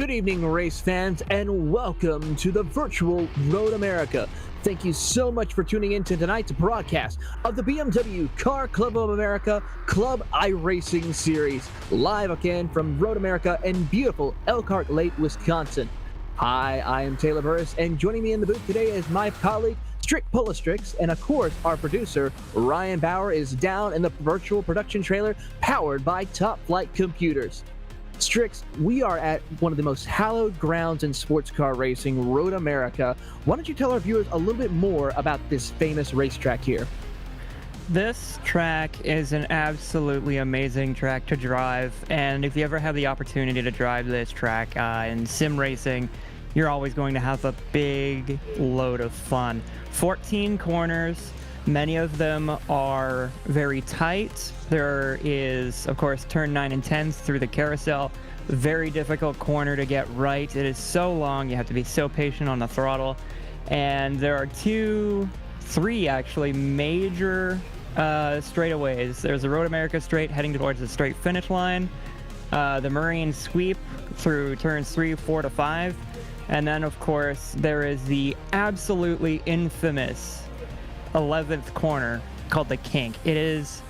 Good evening, race fans, and welcome to the virtual Road America. Thank you so much for tuning in to tonight's broadcast of the BMW Car Club of America Club iRacing Series, live again from Road America in beautiful Elkhart Lake, Wisconsin. Hi, I am Taylor Burris, and joining me in the booth today is my colleague, Strick Pulistrix, and of course, our producer, Ryan Bauer, is down in the virtual production trailer powered by Top Flight Computers. Strix, we are at one of the most hallowed grounds in sports car racing, Road America. Why don't you tell our viewers a little bit more about this famous racetrack here? This track is an absolutely amazing track to drive, and if you ever have the opportunity to drive this track in sim racing, you're always going to have a big load of fun. 14 corners. Many of them are very tight. There is, of course, turn 9 and 10 through the carousel. Very difficult corner to get right. It is so long. You have to be so patient on the throttle. And there are three actually major straightaways. There's the Road America straight heading towards the straight finish line. The Marine sweep through turns 3, 4 to 5. And then, of course, there is the absolutely infamous 11th corner called the Kink. It is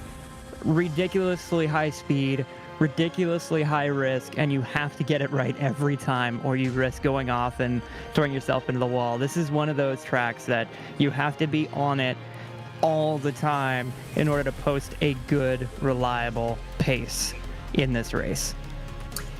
ridiculously high speed, ridiculously high risk, and you have to get it right every time or you risk going off and throwing yourself into the wall. This is one of those tracks that you have to be on it all the time in order to post a good, reliable pace in this race.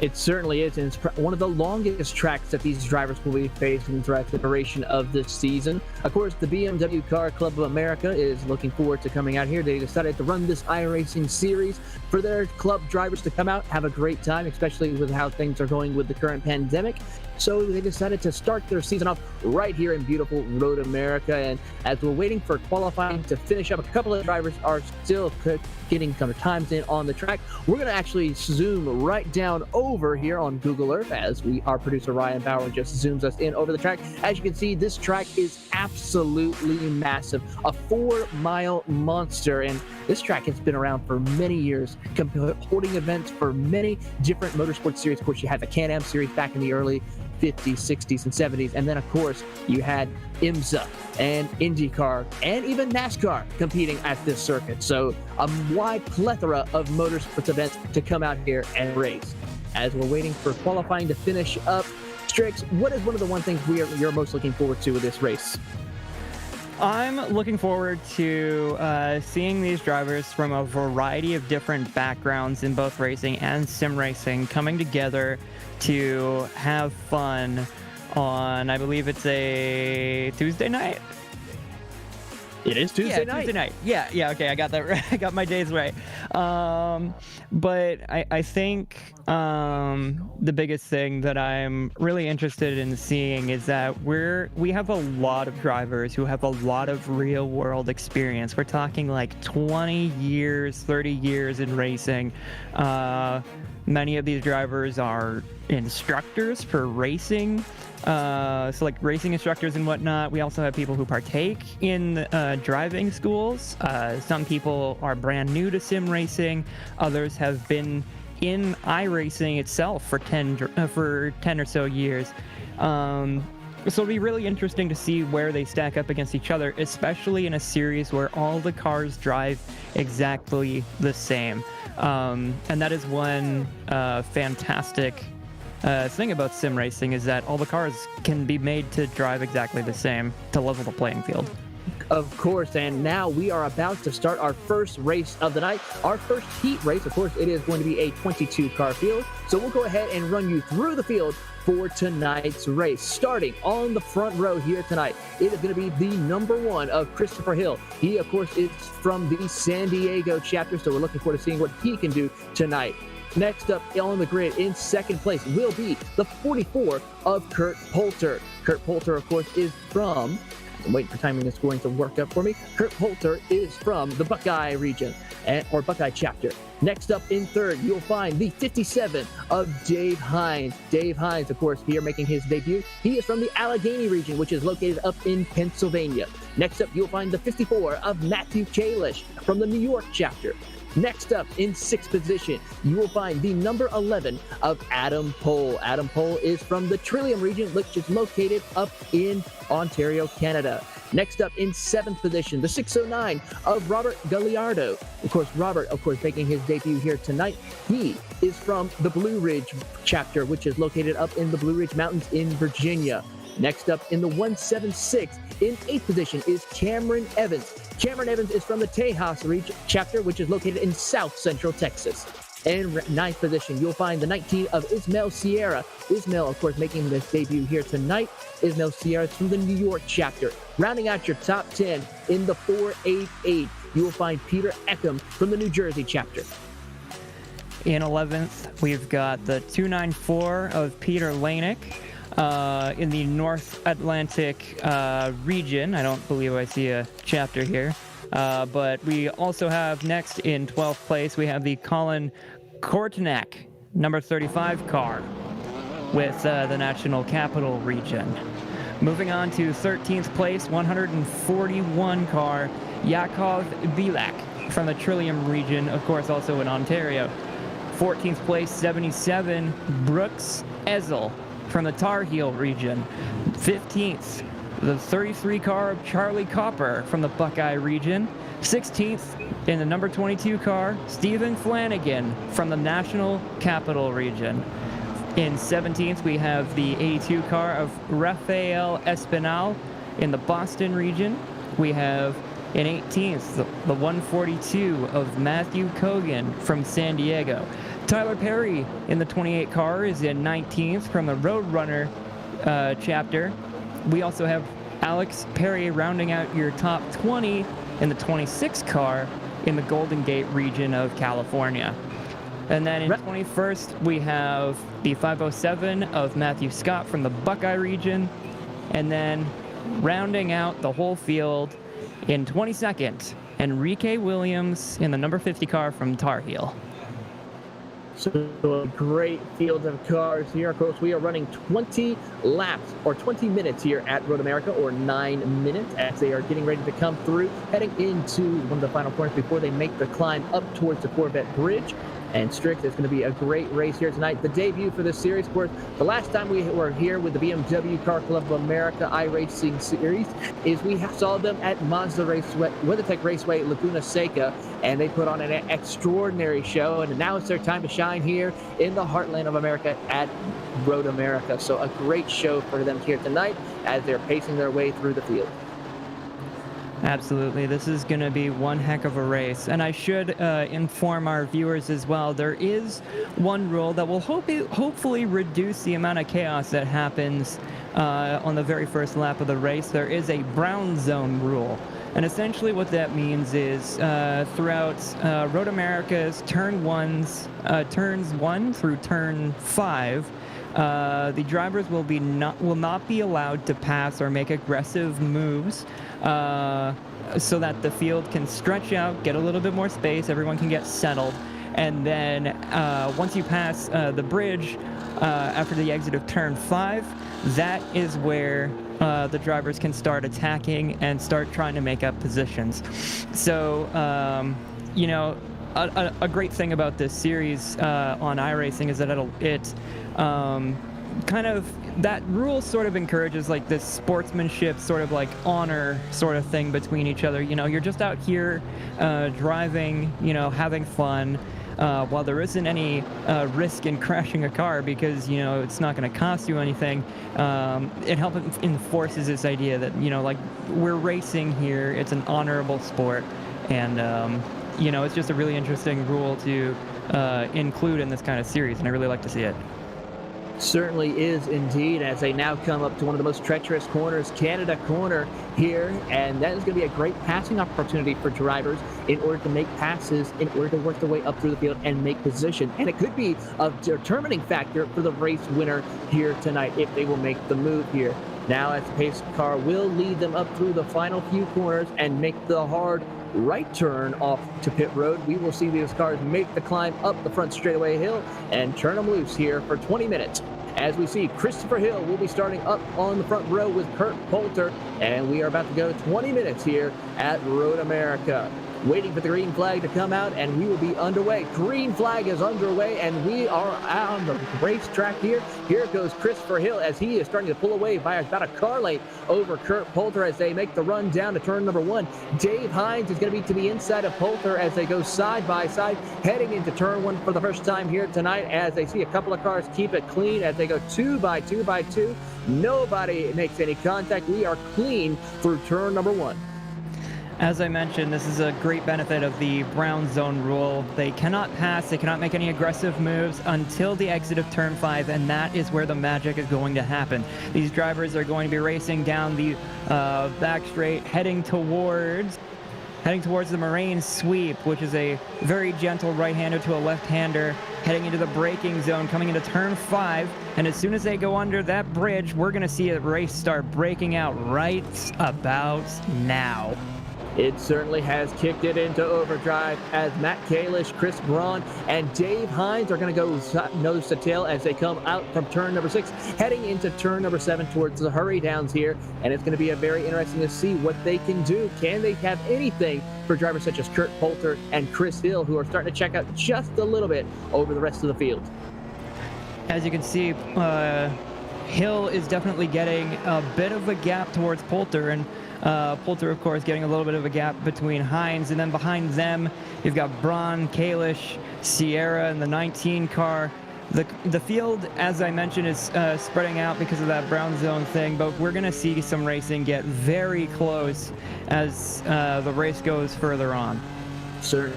It certainly is, and it's one of the longest tracks that these drivers will be facing throughout the duration of this season. Of course, the BMW Car Club of America is looking forward to coming out here. They decided to run this iRacing series for their club drivers to come out, have a great time, especially with how things are going with the current pandemic. So they decided to start their season off right here in beautiful Road America. And as we're waiting for qualifying to finish up, a couple of drivers are still getting some times in on the track. We're going to actually zoom right down over here on Google Earth as our producer Ryan Bauer just zooms us in over the track. As you can see, this track is absolutely massive, a 4-mile monster. And this track has been around for many years, holding events for many different motorsports series. Of course, you had the Can-Am series back in the early 50s, 60s, and 70s. And then, of course, you had IMSA and IndyCar and even NASCAR competing at this circuit. So a wide plethora of motorsports events to come out here and race. As we're waiting for qualifying to finish up, Strix, what is one of the one things you're most looking forward to with this race? I'm looking forward to seeing these drivers from a variety of different backgrounds in both racing and sim racing coming together to have fun on, I believe it's a Tuesday night. It is Tuesday night. Tuesday night. Yeah, okay, I got that right. I got my days right. But I think the biggest thing that I'm really interested in seeing is that we have a lot of drivers who have a lot of real world experience. We're talking like 20 years, 30 years in racing. Many of these drivers are instructors for racing. So like racing instructors and whatnot. We also have people who partake in driving schools. Some people are brand new to sim racing. Others have been in iRacing itself for 10 or so years. So it'll be really interesting to see where they stack up against each other, especially in a series where all the cars drive exactly the same. And that is one fantastic thing about sim racing, is that all the cars can be made to drive exactly the same to level the playing field. Of course, and now we are about to start our first race of the night. Our first heat race, of course, it is going to be a 22-car field. So we'll go ahead and run you through the field for tonight's race. Starting on the front row here tonight, it is going to be the number 1 of Christopher Hill. He, of course, is from the San Diego chapter, so we're looking forward to seeing what he can do tonight. Next up on the grid in second place will be the 44 of Kurt Poulter. Kurt Poulter, of course, is from... I'm waiting for timing that's going to work up for me. Kurt Poulter is from the Buckeye region. or Buckeye chapter. Next up in third, you'll find the 57 of Dave Hines. Dave Hines, of course, here making his debut. He is from the Allegheny region, which is located up in Pennsylvania. Next up, you'll find the 54 of Matthew Kalish from the New York chapter. Next up, in sixth position, you will find the number 11 of Adam Pohl. Adam Pohl is from the Trillium region, which is located up in Ontario, Canada. Next up, in seventh position, the 609 of Robert Galliardo. Robert, making his debut here tonight. He is from the Blue Ridge chapter, which is located up in the Blue Ridge Mountains in Virginia. Next up, in the 176, in eighth position, is Cameron Evans. Cameron Evans is from the Tejas region chapter, which is located in south central Texas. In ninth position, you'll find the 19 of Ismael Sierra. Ismael, of course, making his debut here tonight. Ismael Sierra is from the New York chapter. Rounding out your top 10 in the 488, you will find Peter Eckham from the New Jersey chapter. In 11th, we've got the 294 of Peter Lanick in the North Atlantic region. I don't believe I see a chapter here. But we also have next in 12th place, we have the Colin Kortnak, number 35 car with the National Capital Region. Moving on to 13th place, 141 car, Yakov Bilak from the Trillium region, of course also in Ontario. 14th place, 77, Brooks Ezel from the Tar Heel region. 15th, the 33 car of Charlie Copper from the Buckeye region. 16th, in the number 22 car, Stephen Flanagan from the National Capital region. In 17th, we have the 82 car of Rafael Espinal in the Boston region. We have in 18th, the 142 of Matthew Cogan from San Diego. Tyler Perry in the 28 car is in 19th from the Roadrunner chapter. We also have Alex Perry rounding out your top 20 in the 26 car in the Golden Gate region of California. And then in 21st, we have the 507 of Matthew Scott from the Buckeye region. And then rounding out the whole field in 22nd, Enrique Williams in the number 50 car from Tar Heel. So a great field of cars here. Of course, we are running 20 laps or 20 minutes here at Road America, or 9 minutes, as they are getting ready to come through, heading into one of the final corners before they make the climb up towards the Corvette Bridge. And Strix, it's going to be a great race here tonight. The debut for this series, of course, the last time we were here with the BMW Car Club of America iRacing Series is we saw them at Mazda Raceway, WeatherTech Raceway, Laguna Seca, and they put on an extraordinary show. And now it's their time to shine here in the heartland of America at Road America. So a great show for them here tonight as they're pacing their way through the field. Absolutely. This is going to be one heck of a race. And I should inform our viewers as well, there is one rule that will hopefully reduce the amount of chaos that happens on the very first lap of the race. There is a brown zone rule. And essentially what that means is throughout Road America's turns 1 through turn 5, the drivers will not be allowed to pass or make aggressive moves so that the field can stretch out, get a little bit more space, everyone can get settled, and then once you pass the bridge after the exit of turn 5, that is where the drivers can start attacking and start trying to make up positions. So, you know, a great thing about this series on iRacing is that it kind of, that rule sort of encourages like this sportsmanship, sort of like honor sort of thing between each other. You know, you're just out here driving, you know, having fun, while there isn't any risk in crashing a car because, you know, it's not going to cost you anything. It enforces this idea that, you know, like, we're racing here, it's an honorable sport, and you know, it's just a really interesting rule to include in this kind of series, and I really like to see it. Certainly is indeed, as they now come up to one of the most treacherous corners, Canada Corner here, and that is going to be a great passing opportunity for drivers in order to make passes, in order to work their way up through the field and make position. And it could be a determining factor for the race winner here tonight if they will make the move here. Now, as the pace car will lead them up through the final few corners and make the hard right turn off to pit road. We will see these cars make the climb up the front straightaway hill and turn them loose here for 20 minutes. As we see, Christopher Hill will be starting up on the front row with Kurt Poulter, and we are about to go 20 minutes here at Road America. Waiting for the green flag to come out, and we will be underway. Green flag is underway, and we are on the racetrack here. Here goes Christopher Hill as he is starting to pull away by about a car length over Kurt Poulter as they make the run down to turn number 1. Dave Hines is going to be to the inside of Poulter as they go side by side, heading into turn 1 for the first time here tonight as they see a couple of cars keep it clean as they go 2 by 2 by 2. Nobody makes any contact. We are clean through turn number 1. As I mentioned, this is a great benefit of the brown zone rule. They cannot pass, they cannot make any aggressive moves until the exit of turn 5, and that is where the magic is going to happen. These drivers are going to be racing down the back straight, heading towards the Moraine sweep, which is a very gentle right-hander to a left-hander, heading into the braking zone, coming into turn 5, and as soon as they go under that bridge, we're going to see a race start breaking out right about now. It certainly has kicked it into overdrive as Matt Kalish, Chris Braun, and Dave Hines are going to go nose to tail as they come out from turn number 6, heading into turn number 7 towards the hurry downs here. And it's going to be very interesting to see what they can do. Can they have anything for drivers such as Kurt Poulter and Chris Hill, who are starting to check out just a little bit over the rest of the field? As you can see, Hill is definitely getting a bit of a gap towards Poulter, and Poulter, of course, getting a little bit of a gap between Hines, and then behind them, you've got Braun, Kalish, Sierra, and the 19 car. The field, as I mentioned, is spreading out because of that brown zone thing, but we're going to see some racing get very close as the race goes further on. Sir.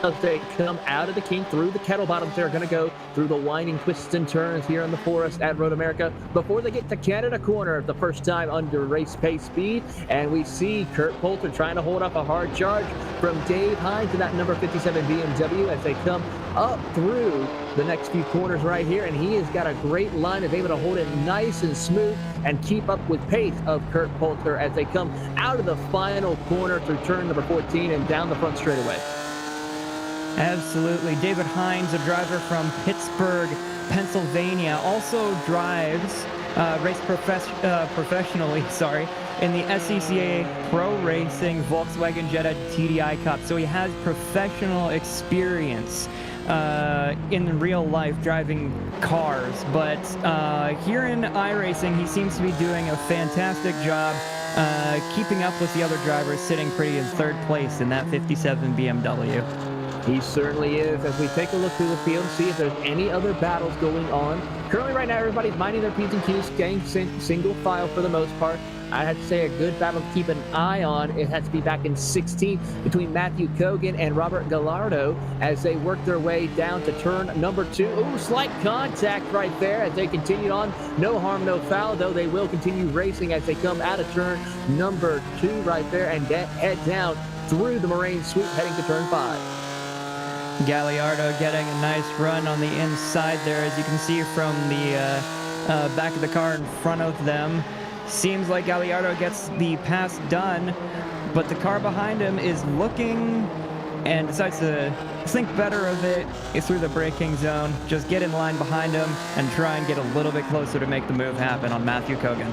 As they come out of the kink through the kettle bottoms, they're going to go through the winding twists and turns here in the forest at Road America before they get to Canada Corner the first time under race pace speed. And we see Kurt Poulter trying to hold up a hard charge from Dave Hines in that number 57 BMW as they come up through the next few corners right here. And he has got a great line, is able to hold it nice and smooth and keep up with pace of Kurt Poulter as they come out of the final corner through turn number 14 and down the front straightaway. Absolutely. David Hines, a driver from Pittsburgh, Pennsylvania, also drives, race professionally, in the SCCA Pro Racing Volkswagen Jetta TDI Cup. So he has professional experience in real life driving cars. But here in iRacing, he seems to be doing a fantastic job keeping up with the other drivers, sitting pretty in 3rd place in that 57 BMW. He certainly is. As we take a look through the field, see if there's any other battles going on. Currently, right now, everybody's minding their P's and Q's, staying single file for the most part. I have to say a good battle to keep an eye on. It has to be back in 16th between Matthew Kogan and Robert Gallardo as they work their way down to turn number 2. Ooh, slight contact right there as they continued on. No harm, no foul, though they will continue racing as they come out of turn number 2 right there and head down through the Moraine sweep heading to turn 5. Gallardo getting a nice run on the inside there, as you can see from the back of the car in front of them. Seems like Gallardo gets the pass done, but the car behind him is looking and decides to think better of it through the braking zone. Just get in line behind him and try and get a little bit closer to make the move happen on Matthew Kogan.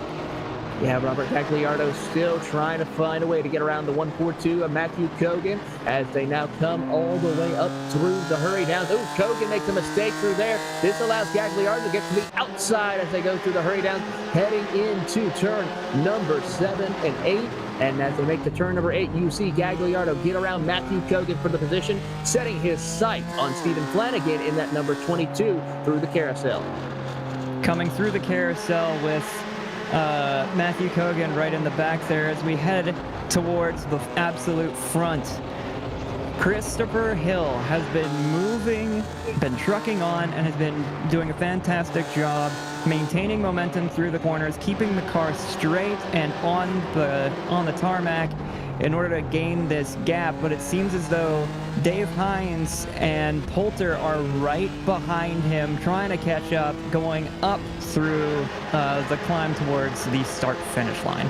Yeah, Robert Gagliardo still trying to find a way to get around the 142 of Matthew Kogan as they now come all the way up through the hurry down. Oh, Kogan makes a mistake through there. This allows Gagliardo to get to the outside as they go through the hurry down, heading into turn number 7 and 8. And as they make the turn number 8, you see Gagliardo get around Matthew Kogan for the position, setting his sight on Stephen Flanagan in that number 22 through the carousel. Coming through the carousel with Matthew Kogan right in the back there as we head towards the absolute front. Christopher Hill has been trucking on and has been doing a fantastic job maintaining momentum through the corners, keeping the car straight and on the tarmac in order to gain this gap. But it seems as though Dave Hines and Poulter are right behind him, trying to catch up, going up through the climb towards the start-finish line.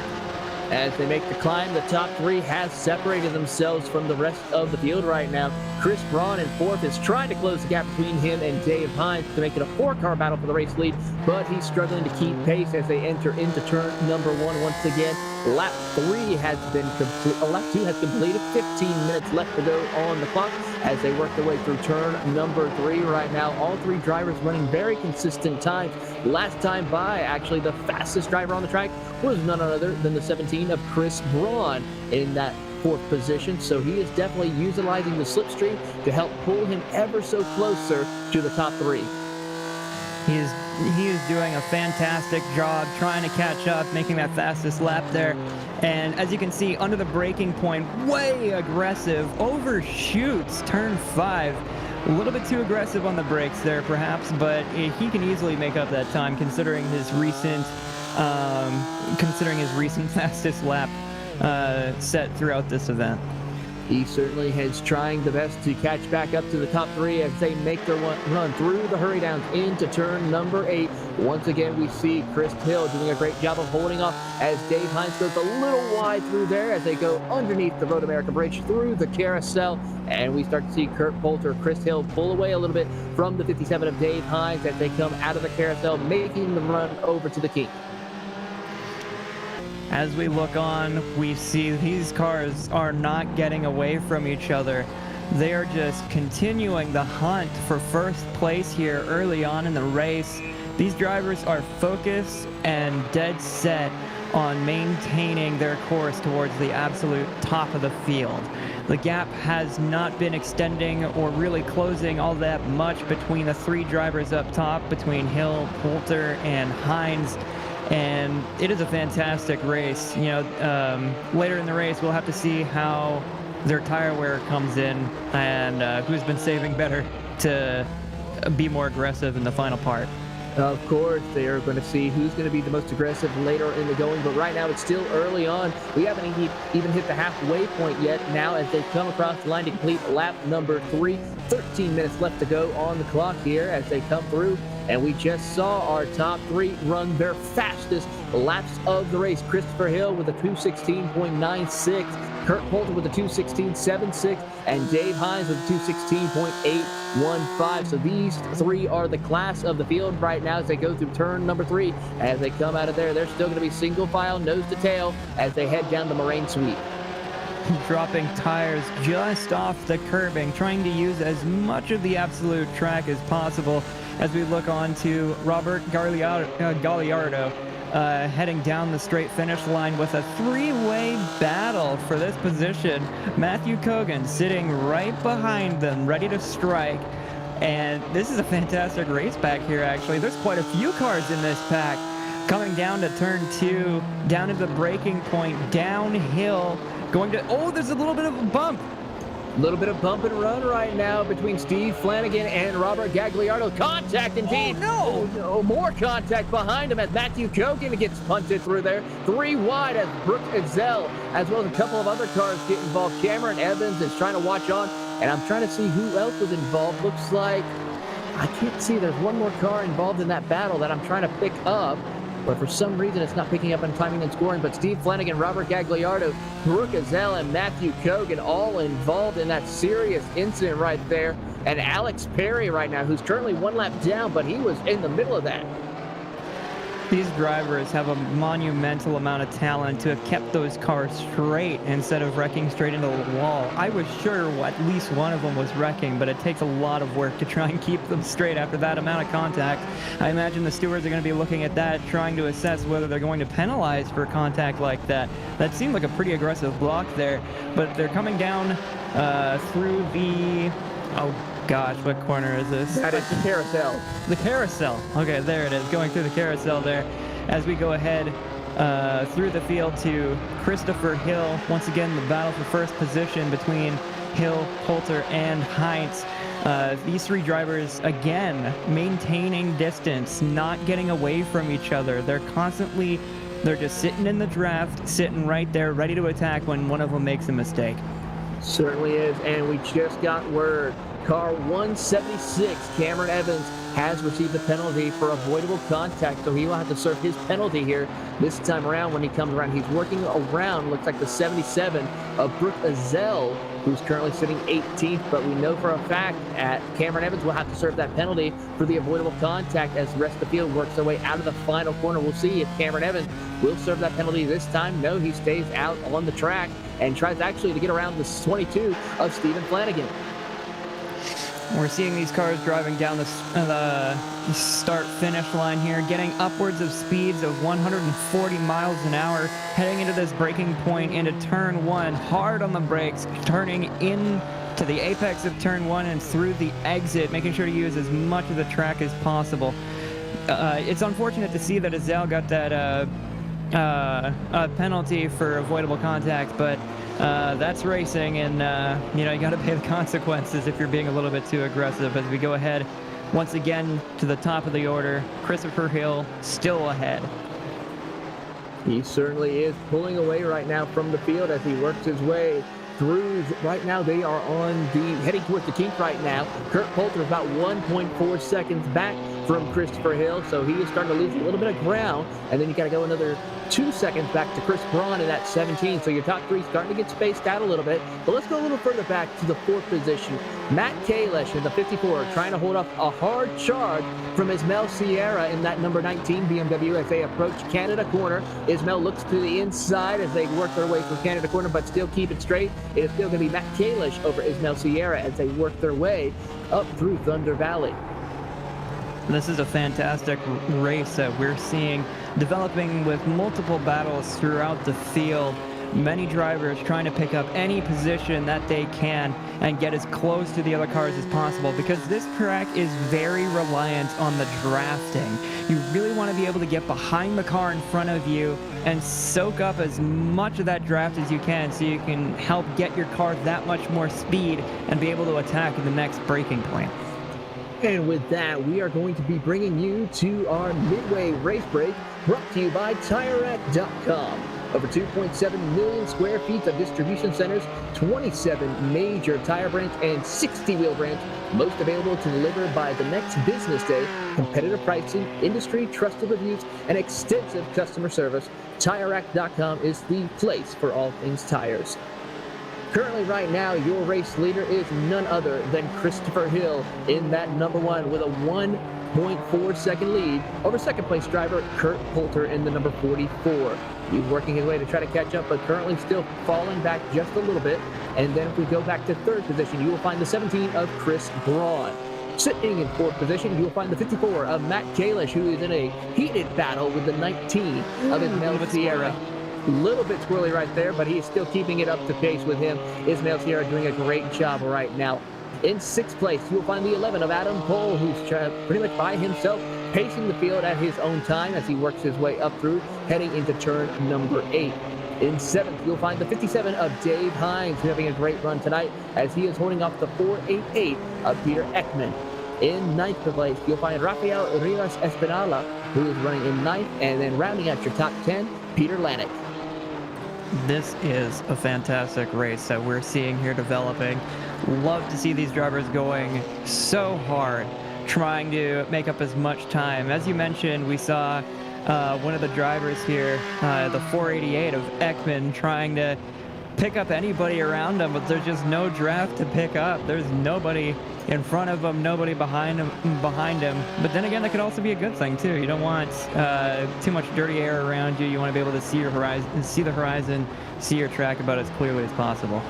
as they make the climb. The top three has separated themselves from the rest of the field right now. Chris Braun in fourth is trying to close the gap between him and Dave Hines to make it a 4-car battle for the race lead, but he's struggling to keep pace as they enter into turn number 1 once again. Lap 2 has completed. 15 minutes left to go on the clock as they work their way through turn number 3 right now. All three drivers running very consistent times. Last time by, actually, the fastest driver on the track was none other than the 17 of Chris Braun in that 4th position. So he is definitely utilizing the slipstream to help pull him ever so closer to the top 3. He is doing a fantastic job trying to catch up, making that fastest lap there. And as you can see, under the braking point, way aggressive, overshoots turn 5. A little bit too aggressive on the brakes there, perhaps, but he can easily make up that time considering his recent fastest lap set throughout this event. He certainly is trying the best to catch back up to the top 3 as they make their run through the hurry downs into turn number 8. Once again, we see Chris Hill doing a great job of holding off as Dave Hines goes a little wide through there as they go underneath the Road America Bridge through the carousel. And we start to see Kurt Poulter, Chris Hill pull away a little bit from the 57 of Dave Hines as they come out of the carousel, making the run over to the key. As we look on, we see these cars are not getting away from each other. They are just continuing the hunt for first place here early on in the race. These drivers are focused and dead set on maintaining their course towards the absolute top of the field. The gap has not been extending or really closing all that much between the 3 drivers up top, between Hill, Poulter, and Hines. And it is a fantastic race. You know, later in the race, we'll have to see how their tire wear comes in and who's been saving better to be more aggressive in the final part. Of course, they are going to see who's going to be the most aggressive later in the going, but right now it's still early on. We haven't even hit the halfway point yet. Now as they come across the line to complete lap number 3, 13 minutes left to go on the clock here as they come through. And we just saw our top 3 run their fastest laps of the race. Christopher Hill with a 2:16.96, Kurt Poulter with a 2:16.76, and Dave Hines with a 2:16.815. So these 3 are the class of the field right now as they go through turn number 3. As they come out of there, they're still going to be single file, nose to tail, as they head down the Moraine Sweep. Dropping tires just off the curbing, trying to use as much of the absolute track as possible as we look on to Robert Gagliardo heading down the straight finish line with a 3-way battle for this position. Matthew Kogan sitting right behind them, ready to strike. And this is a fantastic race back here, actually. There's quite a few cars in this pack. Coming down to turn 2, down to the braking point, downhill, going to, oh, there's a little bit of a bump. A little bit of bump and run right now between Steve Flanagan and Robert Gagliardo. Contact indeed. Oh, no. Oh, more contact behind him as Matthew Kogan gets punted through there. 3 wide as Brooke Ezel, as well as a couple of other cars get involved. Cameron Evans is trying to watch on, and I'm trying to see who else was involved. Looks like I can't see. There's one more car involved in that battle that I'm trying to pick up. But for some reason, it's not picking up on timing and scoring. But Steve Flanagan, Robert Gagliardo, Brooke Ezel, and Matthew Kogan all involved in that serious incident right there. And Alex Perry right now, who's currently 1 lap down, but he was in the middle of that. These drivers have a monumental amount of talent to have kept those cars straight instead of wrecking straight into the wall. I was sure at least one of them was wrecking, but it takes a lot of work to try and keep them straight after that amount of contact. I imagine the stewards are going to be looking at that, trying to assess whether they're going to penalize for contact like that. That seemed like a pretty aggressive block there, but they're coming down through the... Oh, gosh, what corner is this? That is the carousel. The carousel. Okay, there it is, going through the carousel there as we go ahead through the field to Christopher Hill. Once again, the battle for first position between Hill, Poulter, and Hines. These 3 drivers, again, maintaining distance, not getting away from each other. They're just sitting in the draft, sitting right there, ready to attack when one of them makes a mistake. Certainly is, and we just got word. Car 176, Cameron Evans, has received a penalty for avoidable contact, so he will have to serve his penalty here this time around when he comes around. He's working around, looks like the 77 of Brooke Azell, who's currently sitting 18th, but we know for a fact that Cameron Evans will have to serve that penalty for the avoidable contact as the rest of the field works their way out of the final corner. We'll see if Cameron Evans will serve that penalty this time. No, he stays out on the track and tries actually to get around the 22 of Stephen Flanagan. We're seeing these cars driving down the start-finish line here, getting upwards of speeds of 140 miles an hour, heading into this braking point into turn 1, hard on the brakes, turning in to the apex of turn 1 and through the exit, making sure to use as much of the track as possible. It's unfortunate to see that Azell got that penalty for avoidable contact, but that's racing, and you got to pay the consequences if you're being a little bit too aggressive. As we go ahead once again to the top of the order, Christopher Hill still ahead. He certainly is pulling away right now from the field as he works his way through. Right now they are heading towards the kink right now. Kurt Poulter is about 1.4 seconds back from Christopher Hill, so he is starting to lose a little bit of ground, and then you got to go another 2 seconds back to Chris Braun in that 17, so your top three starting to get spaced out a little bit. But let's go a little further back to the 4th position. Matt Kalish in the 54 trying to hold off a hard charge from Ismael Sierra in that number 19 BMW as they approach Canada corner. Ismael looks to the inside as they work their way through Canada corner, but still keep it straight. It is still going to be Matt Kalish over Ismael Sierra as they work their way up through Thunder Valley. This is a fantastic race that we're seeing developing with multiple battles throughout the field. Many drivers trying to pick up any position that they can and get as close to the other cars as possible, because this track is very reliant on the drafting. You really want to be able to get behind the car in front of you and soak up as much of that draft as you can so you can help get your car that much more speed and be able to attack in the next braking point. And with that, we are going to be bringing you to our midway race break, brought to you by TireRack.com. Over 2.7 million square feet of distribution centers, 27 major tire brands, and 60 wheel brands, most available to deliver by the next business day. Competitive pricing, industry trusted reviews, and extensive customer service. TireRack.com is the place for all things tires. Currently, right now, your race leader is none other than Christopher Hill in that number 1 with a 1.4 second lead over second place driver Kurt Poulter in the number 44. He's working his way to try to catch up, but currently still falling back just a little bit. And then if we go back to 3rd position, you will find the 17 of Chris Braun. Sitting in 4th position, you will find the 54 of Matt Kalish, who is in a heated battle with the 19 of Ismael Sierra. Little bit squirrely right there, but he is still keeping it up to pace with him. Ismael Sierra doing a great job right now. In 6th place, you'll find the 11 of Adam Cole, who's pretty much by himself, pacing the field at his own time as he works his way up through, heading into turn number 8. In 7th, you'll find the 57 of Dave Hines, who's having a great run tonight as he is holding off the 488 of Peter Ekman. In 9th place, you'll find Rafael Rivas Espinala, who is running in 9th, and then rounding out your top 10, Peter Lanik. This is a fantastic race that we're seeing here developing. Love to see these drivers going so hard, trying to make up as much time. As you mentioned, we saw one of the drivers here, the 488 of Ekman, trying to pick up anybody around him, but there's just no draft to pick up. There's nobody in front of him, nobody behind him. But then again, that could also be a good thing too. You don't want too much dirty air around you. You want to be able to see your horizon, see your track about as clearly as possible.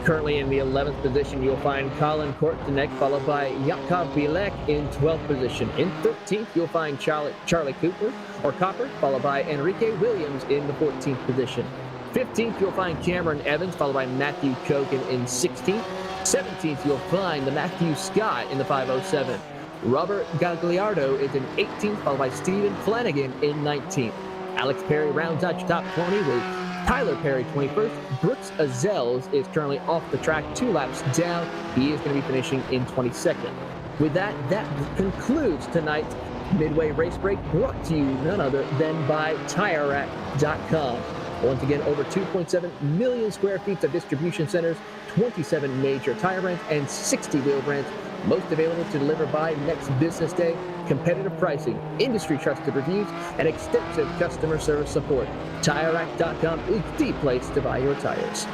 Currently in the 11th position, you'll find Colin Kortenek, followed by Yakov Bilek in 12th position. In 13th, you'll find Charlie Copper, followed by Enrique Williams in the 14th position. 15th, you'll find Cameron Evans, followed by Matthew Kogan in 16th. 17th, you'll find the Matthew Scott in the 507. Robert Gagliardo is in 18th, followed by Stephen Flanagan in 19th. Alex Perry rounds out your top 20 with Tyler Perry 21st. Brooks Azell is currently off the track 2 laps down. He is going to be finishing in 22nd. With that concludes tonight's midway race break, brought to you none other than by TireRack.com. Once again, over 2.7 million square feet of distribution centers, 27 major tire brands, and 60 wheel brands, Most available to deliver by next business day. Competitive pricing, industry-trusted reviews, and extensive customer service support. TireRack.com is the place to buy your tires.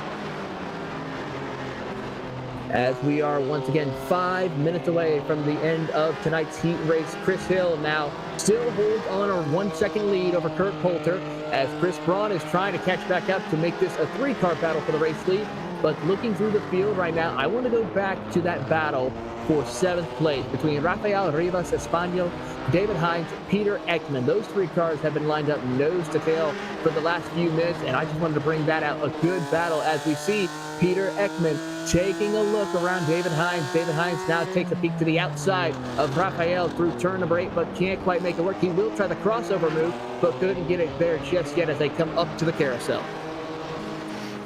As we are once again 5 minutes away from the end of tonight's heat race, Chris Hill now still holds on a 1-second lead over Kurt Poulter as Chris Braun is trying to catch back up to make this a 3-car battle for the race lead. But looking through the field right now, I want to go back to that battle for 7th place between Rafael Rivas Espanol, David Hines, Peter Ekman. Those 3 cars have been lined up nose to tail for the last few minutes, and I just wanted to bring that out. A good battle as we see Peter Ekman taking a look around David Hines. David Hines now takes a peek to the outside of Rafael through turn number 8, but can't quite make it work. He will try the crossover move, but couldn't get it there just yet as they come up to the carousel.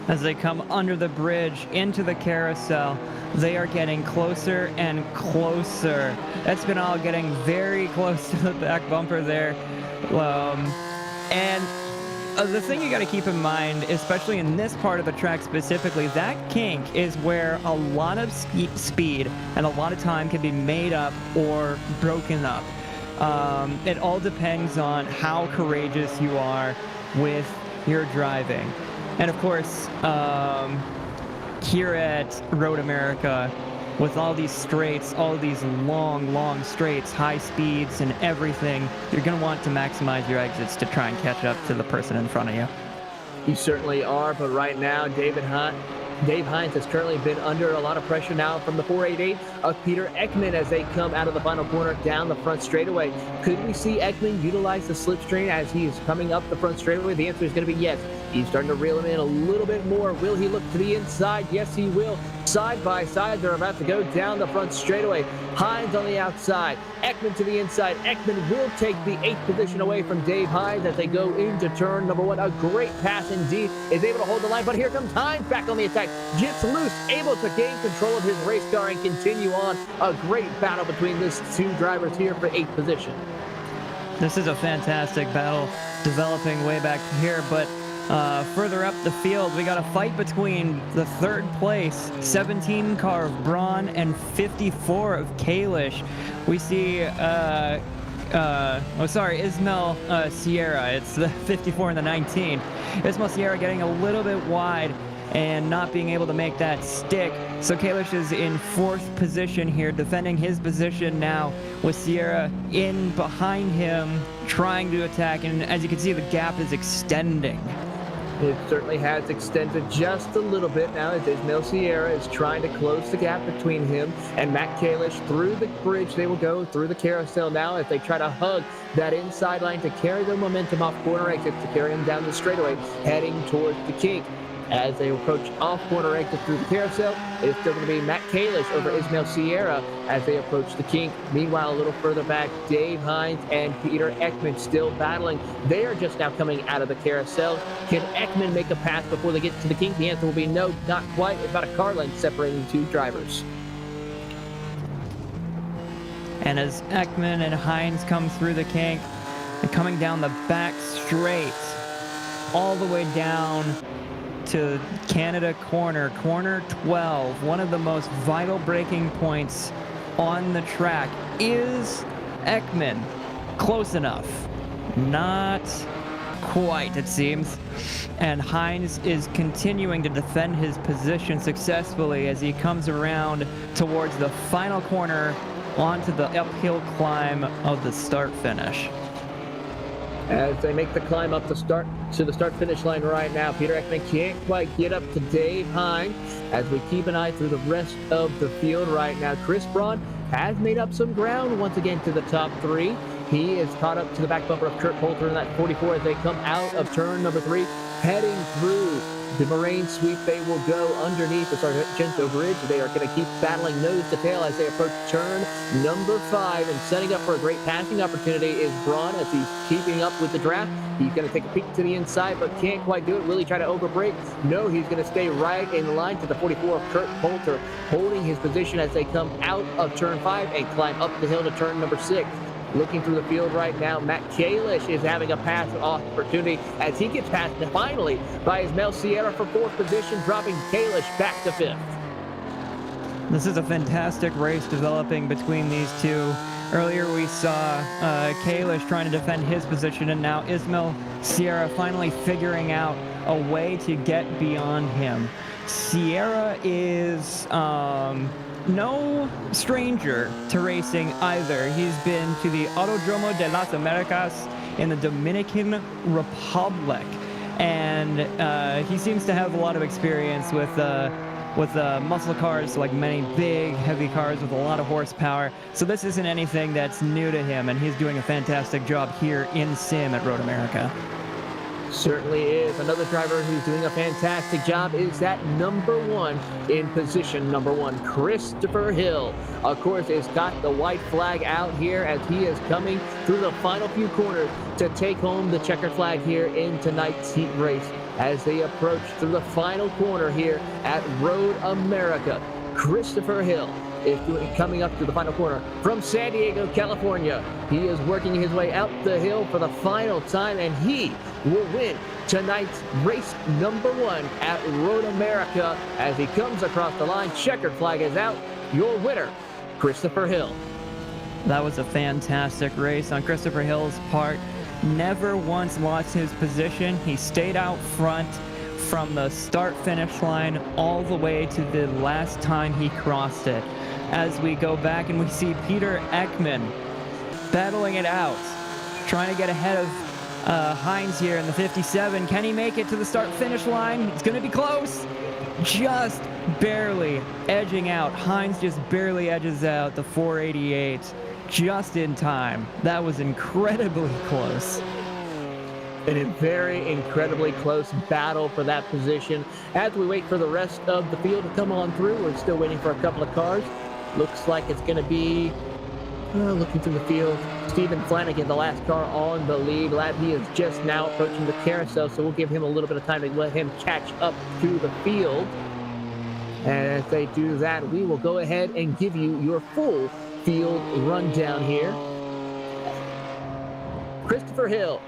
As they come under the bridge into the carousel, they are getting closer and closer. Espinal getting very close to the back bumper there. The thing you got to keep in mind, especially in this part of the track specifically, that kink is where a lot of speed and a lot of time can be made up or broken up. It all depends on how courageous you are with your driving. And of course, here at Road America, with all these straights, all these long straights, high speeds and everything, you're going to want to maximize your exits to try and catch up to the person in front of you. You certainly are, but right now, Dave Hines has currently been under a lot of pressure now from the 488 of Peter Ekman as they come out of the final corner down the front straightaway. Could we see Ekman utilize the slipstream as he is coming up the front straightaway? The answer is going to be yes. He's starting to reel him in a little bit more. Will he look to the inside? Yes, he will. Side by side, they're about to go down the front straightaway. Hines on the outside, Ekman to the inside. Ekman will take the 8th position away from Dave Hines as they go into turn number 1. A great pass indeed, is able to hold the line, but here comes Hines back on the attack. Gets loose, able to gain control of his race car and continue on. A great battle between these 2 drivers here for 8th position. This is a fantastic battle developing way back here, but further up the field, we got a fight between the 3rd place 17 car of Braun and 54 of Kalish. We see Ismael Sierra. It's the 54 and the 19. Ismael Sierra getting a little bit wide and not being able to make that stick. So Kalish is in 4th position here, defending his position now with Sierra in behind him, trying to attack. And as you can see, the gap is extending. It certainly has extended just a little bit now as Ismael Sierra is trying to close the gap between him and Matt Kalish through the bridge. They will go through the carousel now as they try to hug that inside line to carry their momentum off corner exits to carry them down the straightaway, heading towards the kink. As they approach off corner exit through the carousel, it is still going to be Matt Kalish over Ismael Sierra as they approach the kink. Meanwhile, a little further back, Dave Hines and Peter Ekman still battling. They are just now coming out of the carousel. Can Ekman make a pass before they get to the kink? The answer will be no, not quite. It's about a car length separating the 2 drivers. And as Ekman and Hines come through the kink, and coming down the back straight, all the way down to Canada corner 12, one of the most vital braking points on the track. Is Ekman close enough? Not quite, it seems. And Hines is continuing to defend his position successfully as he comes around towards the final corner onto the uphill climb of the start finish. As they make the climb up to the start-finish line right now, Peter Ekman can't quite get up to Dave Hines as we keep an eye through the rest of the field right now. Chris Braun has made up some ground once again to the top 3. He is caught up to the back bumper of Kurt Poulter in that 44 as they come out of turn number 3, heading through the Moraine sweep. They will go underneath the Sargento Bridge. They are going to keep battling nose to tail as they approach turn number 5, and setting up for a great passing opportunity is Braun as he's keeping up with the draft. He's going to take a peek to the inside, but can't quite do it. Will he try to overbrake? No, he's going to stay right in line to the 44 of Kurt Poulter, holding his position as they come out of turn 5 and climb up the hill to turn number 6. Looking through the field right now, Matt Kalish is having a pass opportunity as he gets passed finally by Ismael Sierra for 4th position, dropping Kalish back to 5th. This is a fantastic race developing between these two. Earlier we saw Kalish trying to defend his position, and now Ismail Sierra finally figuring out a way to get beyond him. Sierra is no stranger to racing either. He's been to the Autodromo de las Americas in the Dominican Republic, and he seems to have a lot of experience with muscle cars, like many big, heavy cars with a lot of horsepower. So this isn't anything that's new to him, and he's doing a fantastic job here in Sim at Road America. Certainly is. Another driver who's doing a fantastic job is that number one in position number one, Christopher Hill. Of course, has got the white flag out here as he is coming through the final few corners to take home the checkered flag here in tonight's heat race. As they approach through the final corner here at Road America, Christopher Hill is coming up to the final corner from San Diego, California. He is working his way out the hill for the final time, and he will win tonight's race number one at Road America as he comes across the line. Checkered flag is out. Your winner, Christopher Hill. That was a fantastic race on Christopher Hill's part. Never once lost his position. He stayed out front from the start-finish line all the way to the last time he crossed it. As we go back and we see Peter Ekman battling it out, trying to get ahead of Hines here in the 57. Can he make it to the start-finish line? It's going to be close. Just barely edging out. Hines just barely edges out the 488 just in time. That was incredibly close. In a very incredibly close battle for that position. As we wait for the rest of the field to come on through, we're still waiting for a couple of cars. Looks like it's going to be, looking through the field, Stephen Flanagan, the last car on the lead lap. He is just now approaching the carousel, so we'll give him a little bit of time to let him catch up to the field. And as they do that, we will go ahead and give you your full field rundown here. Christopher Hill,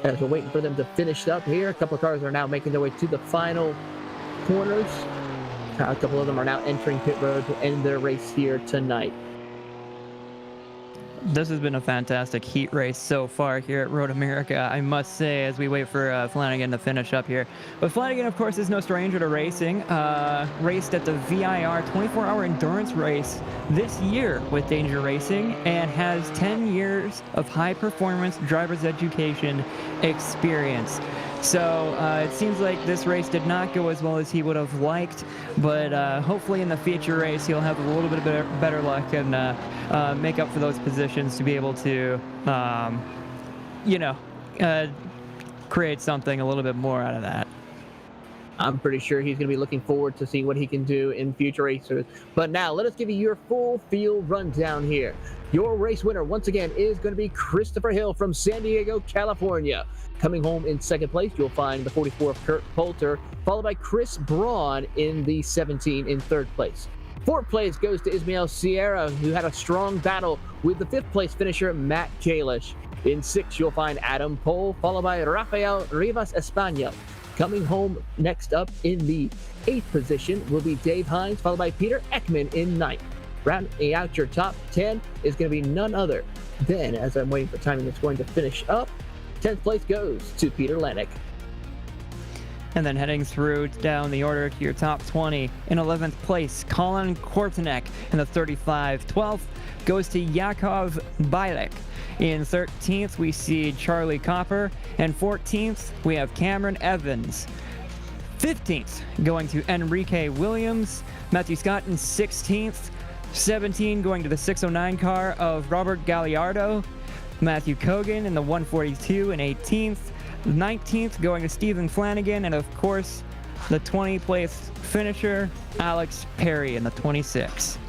as we're waiting for them to finish up here, a couple of cars are now making their way to the final corners. A couple of them are now entering pit road to end their race here tonight. This has been a fantastic heat race so far here at Road America, I must say, as we wait for Flanagan to finish up here. But Flanagan, of course, is no stranger to racing. Raced at the VIR 24-hour endurance race this year with Danger Racing and has 10 years of high-performance driver's education experience. So it seems like this race did not go as well as he would have liked, but hopefully in the feature race he'll have a little bit better luck and make up for those positions to be able to, create something a little bit more out of that. I'm pretty sure he's going to be looking forward to seeing what he can do in future races. But now, let us give you your full field rundown here. Your race winner, once again, is going to be Christopher Hill from San Diego, California. Coming home in second place, you'll find the 44 of Kurt Poulter, followed by Chris Braun in the 17 in third place. Fourth place goes to Ismail Sierra, who had a strong battle with the fifth place finisher, Matt Kalish. In sixth, you'll find Adam Pohl, followed by Rafael Rivas España. Coming home next up in the eighth position will be Dave Hines, followed by Peter Ekman in ninth. Rounding out your top 10 is going to be none other than, as I'm waiting for timing, it's going to finish up, 10th place goes to Peter Lennick. And then heading through down the order to your top 20. In 11th place, Colin Kortenek in the 35. 12th goes to Yakov Bilek. In 13th, we see Charlie Copper. And 14th, we have Cameron Evans. 15th, going to Enrique Williams. Matthew Scott in 16th. 17, going to the 609 car of Robert Galliardo. Matthew Kogan in the 142 and 18th. 19th going to Stephen Flanagan, and of course the 20th place finisher Alex Perry in the 26.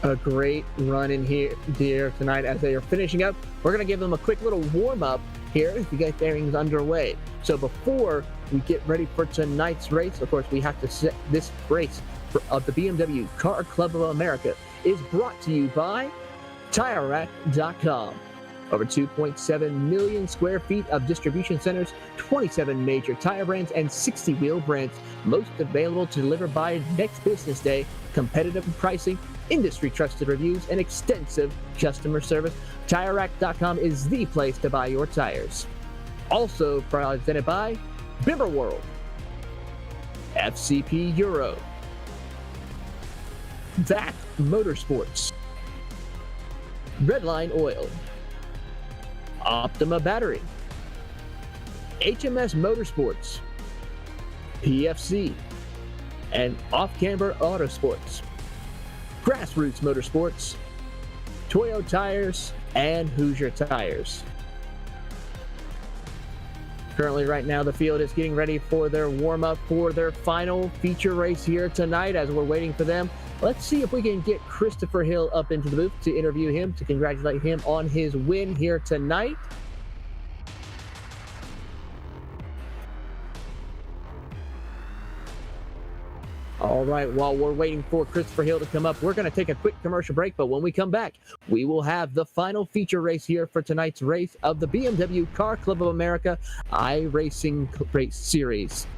A great run in here tonight as they are finishing up. We're going to give them a quick little warm-up here to get things underway. So before we get ready for tonight's race, of course, we have to set this race of the BMW Car Club of America is brought to you by TireRack.com. Over 2.7 million square feet of distribution centers, 27 major tire brands, and 60 wheel brands. Most available to deliver by next business day. Competitive pricing, industry trusted reviews, and extensive customer service. TireRack.com is the place to buy your tires. Also presented by Bimmer World, FCP Euro, VAT Motorsports, Redline Oil, Optima Battery, HMS Motorsports, PFC, and Off-Camber Autosports, Grassroots Motorsports, Toyo Tires, and Hoosier Tires. Currently, right now, the field is getting ready for their warm-up for their final feature race here tonight. As we're waiting for them, let's see if we can get Christopher Hill up into the booth to interview him, to congratulate him on his win here tonight. All right, while we're waiting for Christopher Hill to come up, we're going to take a quick commercial break, but when we come back, we will have the final feature race here for tonight's race of the BMW Car Club of America iRacing Race Series.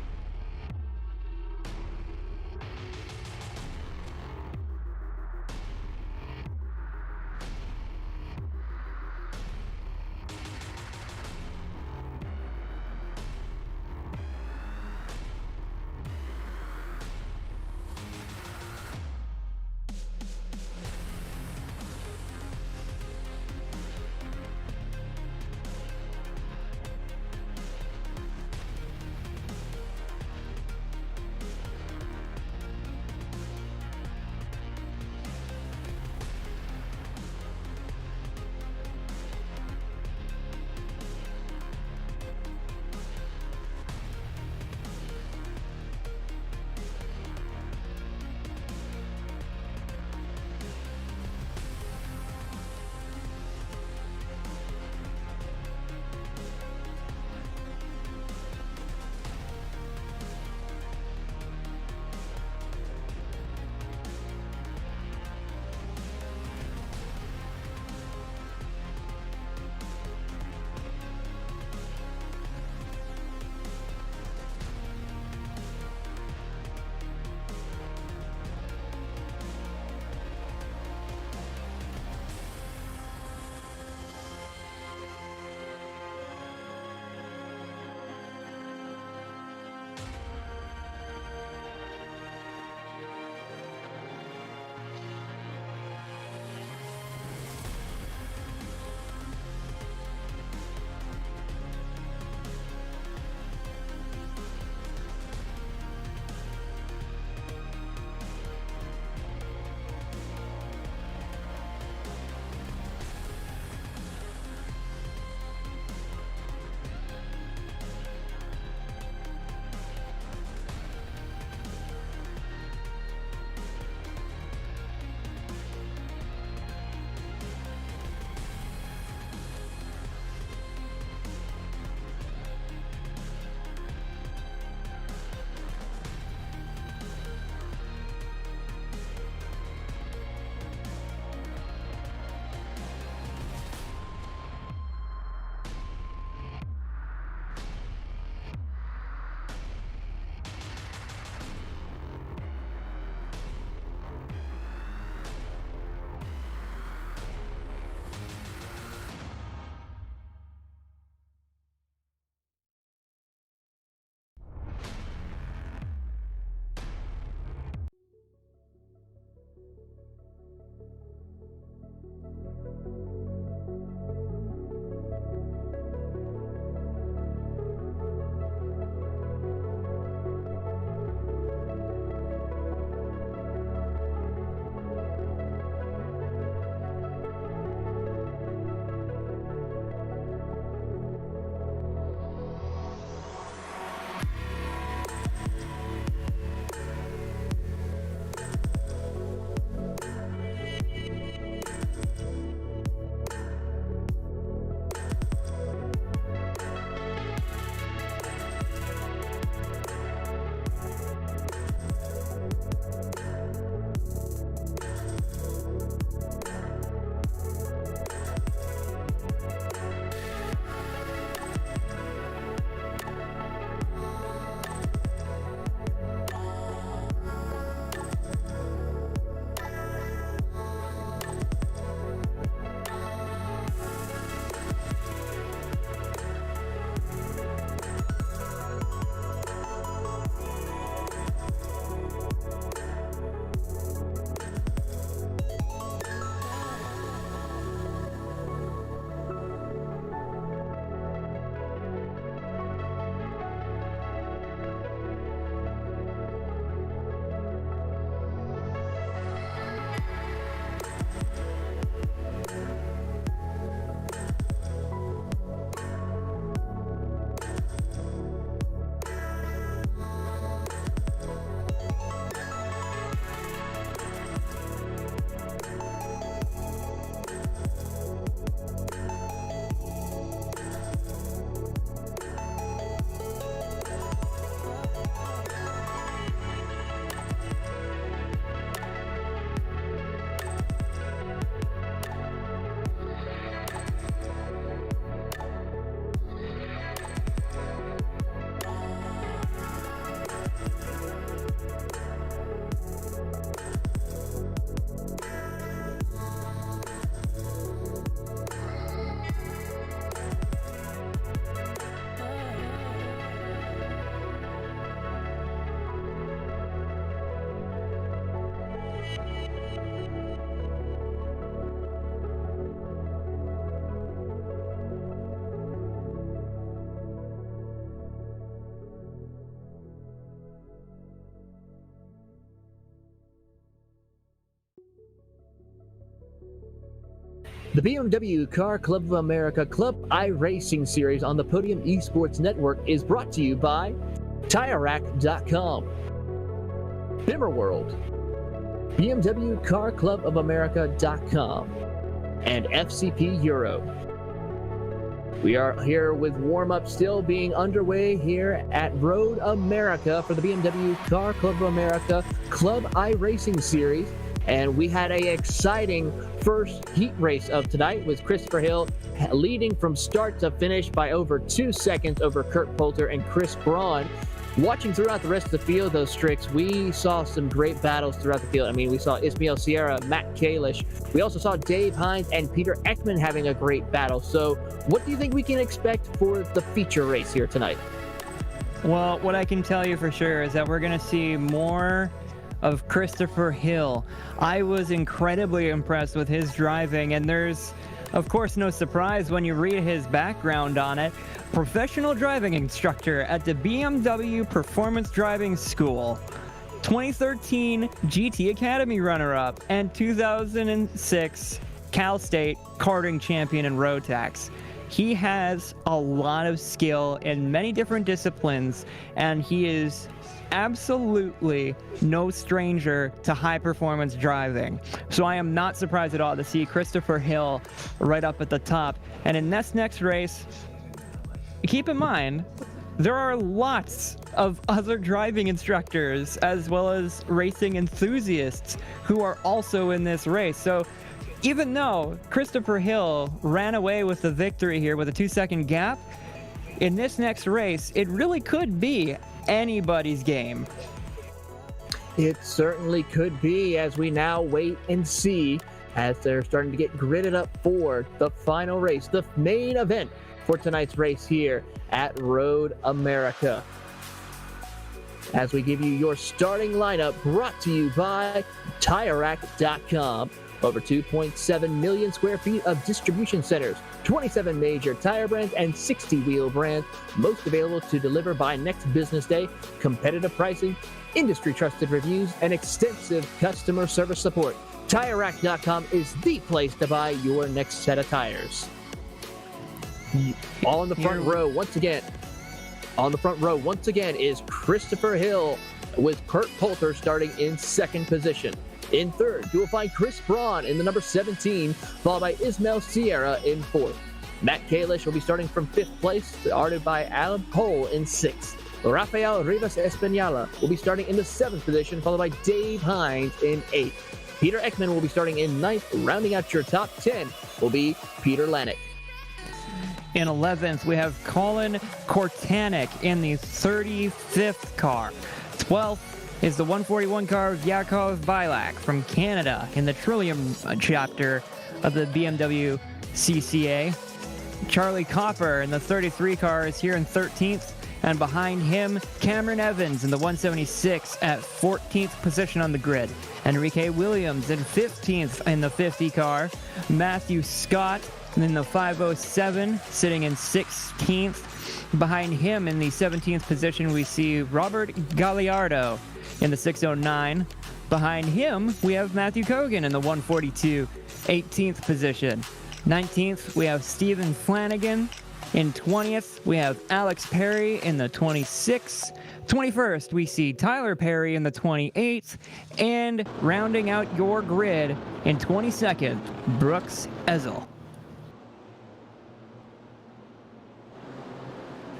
The BMW Car Club of America Club iRacing Series on the Podium Esports Network is brought to you by TireRack.com, World, BMW Car Club of America.com, and FCP Euro. We are here with warm-up still being underway here at Road America for the BMW Car Club of America Club iRacing Series. And we had an exciting first heat race of tonight with Christopher Hill leading from start to finish by over 2 seconds over Kurt Poulter and Chris Braun. Watching throughout the rest of the field, those Strix, we saw some great battles throughout the field. I mean, we saw Ismael Sierra, Matt Kalish. We also saw Dave Hines and Peter Ekman having a great battle. So what do you think we can expect for the feature race here tonight? Well, what I can tell you for sure is that we're going to see more of Christopher Hill. I was incredibly impressed with his driving, and there's, of course, no surprise when you read his background on it. Professional driving instructor at the BMW Performance Driving School, 2013 GT Academy runner-up, and 2006 Cal State karting champion in road tax. He has a lot of skill in many different disciplines, and he is absolutely no stranger to high-performance driving. So I am not surprised at all to see Christopher Hill right up at the top. And in this next race, keep in mind, there are lots of other driving instructors as well as racing enthusiasts who are also in this race. So even though Christopher Hill ran away with the victory here with a 2-second gap, in this next race, it really could be anybody's game. It certainly could be, as we now wait and see as they're starting to get gridded up for the final race, the main event for tonight's race here at Road America. As we give you your starting lineup, brought to you by TireRack.com. Over 2.7 million square feet of distribution centers, 27 major tire brands, and 60 wheel brands, most available to deliver by next business day. Competitive pricing, industry trusted reviews, and extensive customer service support. TireRack.com is the place to buy your next set of tires. On the front row, once again, is Christopher Hill with Kurt Poulter starting in second position. In third, you will find Chris Braun in the number 17, followed by Ismael Sierra in fourth. Matt Kalish will be starting from fifth place, guarded by Alan Cole in sixth. Rafael Rivas Espinala will be starting in the seventh position, followed by Dave Hines in eighth. Peter Ekman will be starting in ninth. Rounding out your top 10 will be Peter Lanick. In 11th, we have Colin Kortanek in the 35th car. 12th is the 141 car of Yakov Vilak from Canada in the Trillium chapter of the BMW CCA. Charlie Copper in the 33 car is here in 13th, and behind him, Cameron Evans in the 176 at 14th position on the grid. Enrique Williams in 15th in the 50 car. Matthew Scott in the 507 sitting in 16th. Behind him in the 17th position, we see Robert Galliardo in the 609. Behind him, we have Matthew Kogan in the 142, 18th position. 19th, we have Stephen Flanagan. In 20th, we have Alex Perry in the 26th. 21st, we see Tyler Perry in the 28th. And rounding out your grid in 22nd, Brooks Ezel.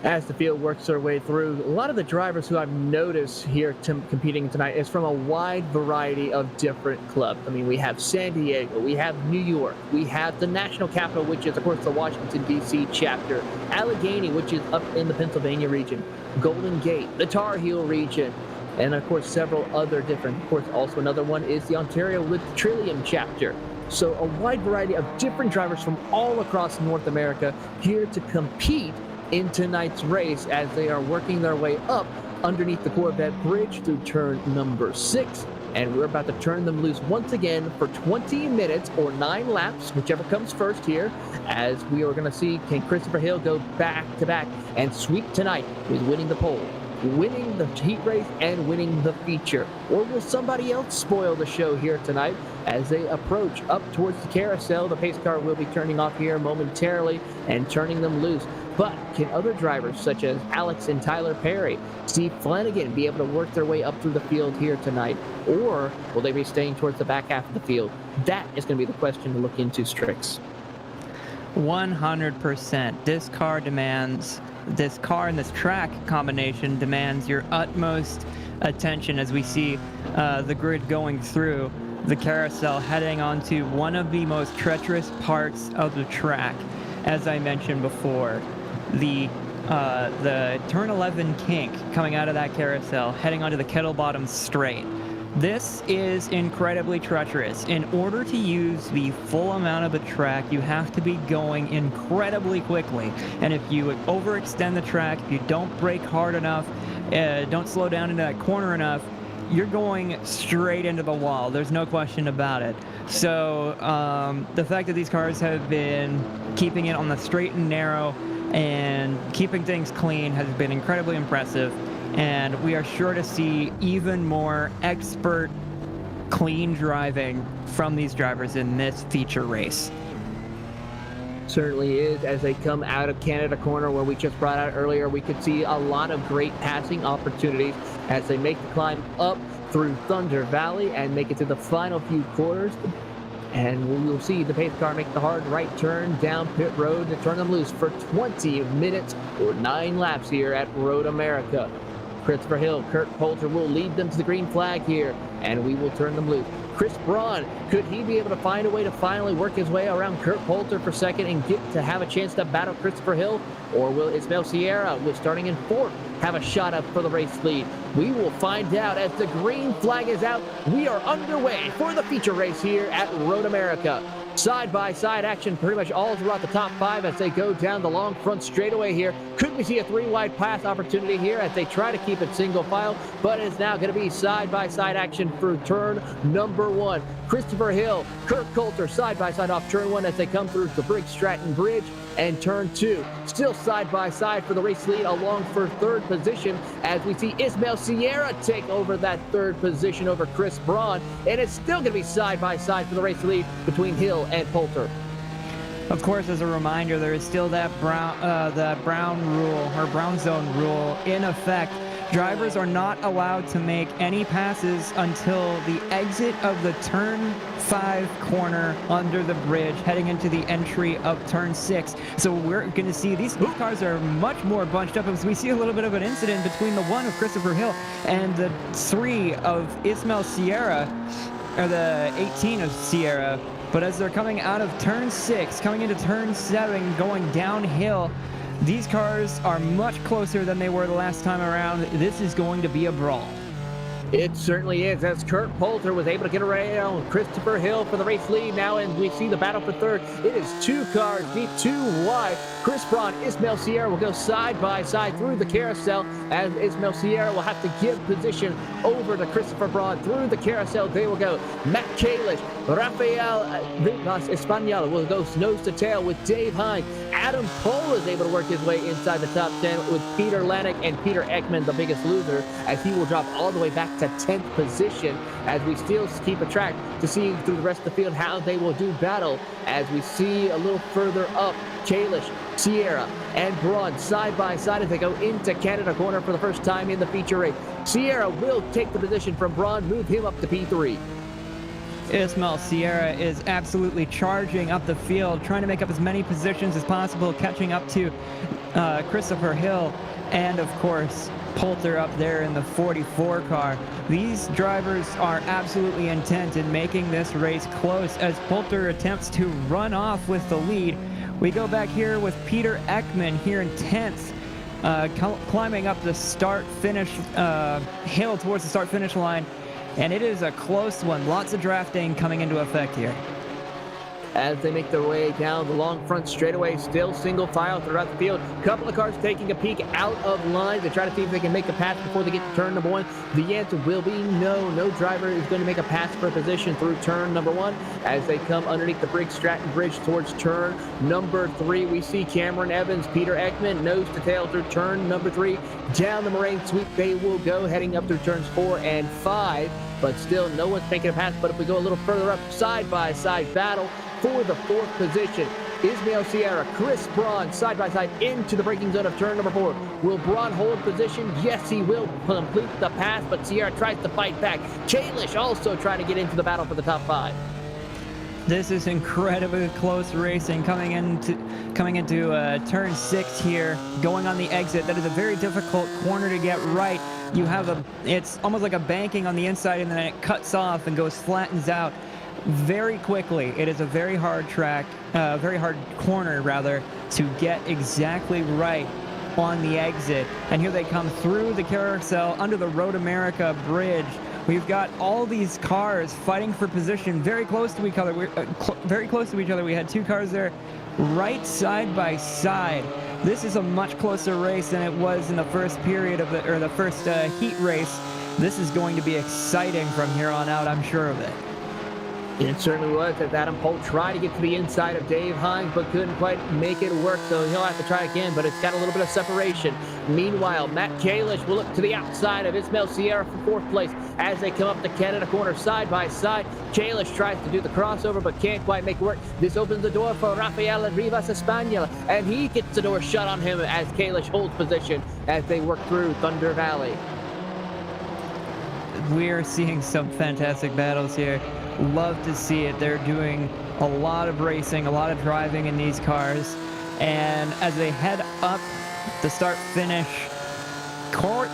As the field works their way through, a lot of the drivers who I've noticed here competing tonight is from a wide variety of different clubs. I mean, we have San Diego, we have New York, we have the national capital, which is, of course, the Washington, D.C. chapter, Allegheny, which is up in the Pennsylvania region, Golden Gate, the Tar Heel region, and, of course, several other different. Of course, also another one is the Ontario with Trillium chapter. So a wide variety of different drivers from all across North America here to compete in tonight's race as they are working their way up underneath the Corvette bridge through turn number 6. And we're about to turn them loose once again for 20 minutes or 9 laps, whichever comes first here, as we are going to see can Christopher Hill go back to back and sweep tonight with winning the pole. winning the heat race and winning the feature? Or will somebody else spoil the show here tonight as they approach up towards the carousel? The pace car will be turning off here momentarily and turning them loose. But can other drivers such as Alex and Tyler Perry, Steve Flanagan be able to work their way up through the field here tonight? Or will they be staying towards the back half of the field? That is going to be the question to look into, Strix. 100%. This car and this track combination demands your utmost attention as we see the grid going through the carousel, heading onto one of the most treacherous parts of the track. As I mentioned before, the turn 11 kink coming out of that carousel, heading onto the kettle bottom straight. This is incredibly treacherous. In order to use the full amount of the track, you have to be going incredibly quickly. And if you overextend the track, if you don't brake hard enough, don't slow down into that corner enough, you're going straight into the wall. There's no question about it. So the fact that these cars have been keeping it on the straight and narrow and keeping things clean has been incredibly impressive. And we are sure to see even more expert, clean driving from these drivers in this feature race. Certainly is. As they come out of Canada Corner, where we just brought out earlier, we could see a lot of great passing opportunities as they make the climb up through Thunder Valley and make it to the final few quarters. And we will see the pace car make the hard right turn down pit road to turn them loose for 20 minutes or 9 laps here at Road America. Christopher Hill, Kurt Poulter will lead them to the green flag here, and we will turn them loose. Chris Braun, could he be able to find a way to finally work his way around Kurt Poulter for second and get to have a chance to battle Christopher Hill? Or will Ismael Sierra, with starting in fourth, have a shot up for the race lead? We will find out as the green flag is out. We are underway for the feature race here at Road America. Side-by-side action pretty much all throughout the top 5 as they go down the long front straightaway here. Could we see a 3-wide pass opportunity here as they try to keep it single file? But it's now going to be side-by-side action for turn number 1. Christopher Hill, Kurt Coulter side-by-side off turn 1 as they come through the Briggs Stratton Bridge. And turn 2, still side-by-side for the race lead along for third position as we see Ismael Sierra take over that third position over Chris Braun. And it's still going to be side-by-side for the race lead between Hill and Poulter. Of course, as a reminder, there is still that brown rule, or brown zone rule, in effect. Drivers are not allowed to make any passes until the exit of the turn 5 corner under the bridge, heading into the entry of turn 6. So we're going to see these cars are much more bunched up as we see a little bit of an incident between the 1 of Christopher Hill and the 3 of Ismael Sierra, or the 18 of Sierra. But as they're coming out of turn 6, coming into turn 7, going downhill, these cars are much closer than they were the last time around. This is going to be a brawl. It certainly is, as Kurt Poulter was able to get around Christopher Hill for the race lead now, and we see the battle for third. It is 2 cars deep, 2 wide. Chris Braun, Ismael Sierra will go side by side through the carousel, as Ismael Sierra will have to give position over to Christopher Braun through the carousel. They will go. Matt Kalish, Rafael Rivas Espanol will go nose to tail with Dave Hines. Adam Cole is able to work his way inside the top 10 with Peter Lanik and Peter Ekman, the biggest loser, as he will drop all the way back to 10th position, as we still keep a track to see through the rest of the field how they will do battle, as we see a little further up Kalish, Sierra, and Braun side by side as they go into Canada Corner for the first time in the feature race. Sierra will take the position from Braun, move him up to P3. Ismael Sierra is absolutely charging up the field, trying to make up as many positions as possible, catching up to Christopher Hill and, of course, Poulter up there in the 44 car. These drivers are absolutely intent in making this race close as Poulter attempts to run off with the lead. We go back here with Peter Ekman here in 10th, climbing up the start-finish hill towards the start-finish line. And it is a close one. Lots of drafting coming into effect here. as they make their way down the long front straightaway, still single file throughout the field. Couple of cars taking a peek out of line to try to see if they can make a pass before they get to turn number 1. The answer will be no. No driver is going to make a pass for position through turn number 1 as they come underneath the Briggs Stratton Bridge towards turn number 3. We see Cameron Evans, Peter Ekman, nose to tail through turn number 3. Down the Moraine Sweep they will go, heading up through turns 4 and 5. But still, no one's making a pass. But if we go a little further up, side-by-side battle for the 4th position. Ismail Sierra, Chris Braun, side-by-side into the braking zone of turn number 4. Will Braun hold position? Yes, he will complete the pass, but Sierra tries to fight back. Kalish also trying to get into the battle for the top 5. This is incredibly close racing coming into turn 6 here, going on the exit. That is a very difficult corner to get right. You have it's almost like a banking on the inside, and then it cuts off and flattens out very quickly. It is a very hard track, very hard corner rather, to get exactly right on the exit. And here they come through the carousel under the Road America Bridge. We've got all these cars fighting for position very close to each other. We had 2 cars there right side by side. This is a much closer race than it was in the first period of the first heat race. This is going to be exciting from here on out, I'm sure of it. It certainly was, as Adam Polt tried to get to the inside of Dave Hines, but couldn't quite make it work, so he'll have to try again, but it's got a little bit of separation. Meanwhile, Matt Kalish will look to the outside of Ismail Sierra for 4th place as they come up the Canada corner side by side. Kalish tries to do the crossover, but can't quite make it work. This opens the door for Rafael Rivas Espanola, and he gets the door shut on him as Kalish holds position as they work through Thunder Valley. We're seeing some fantastic battles here. Love to see it. They're doing a lot of racing, a lot of driving in these cars. And as they head up the start-finish, Kurt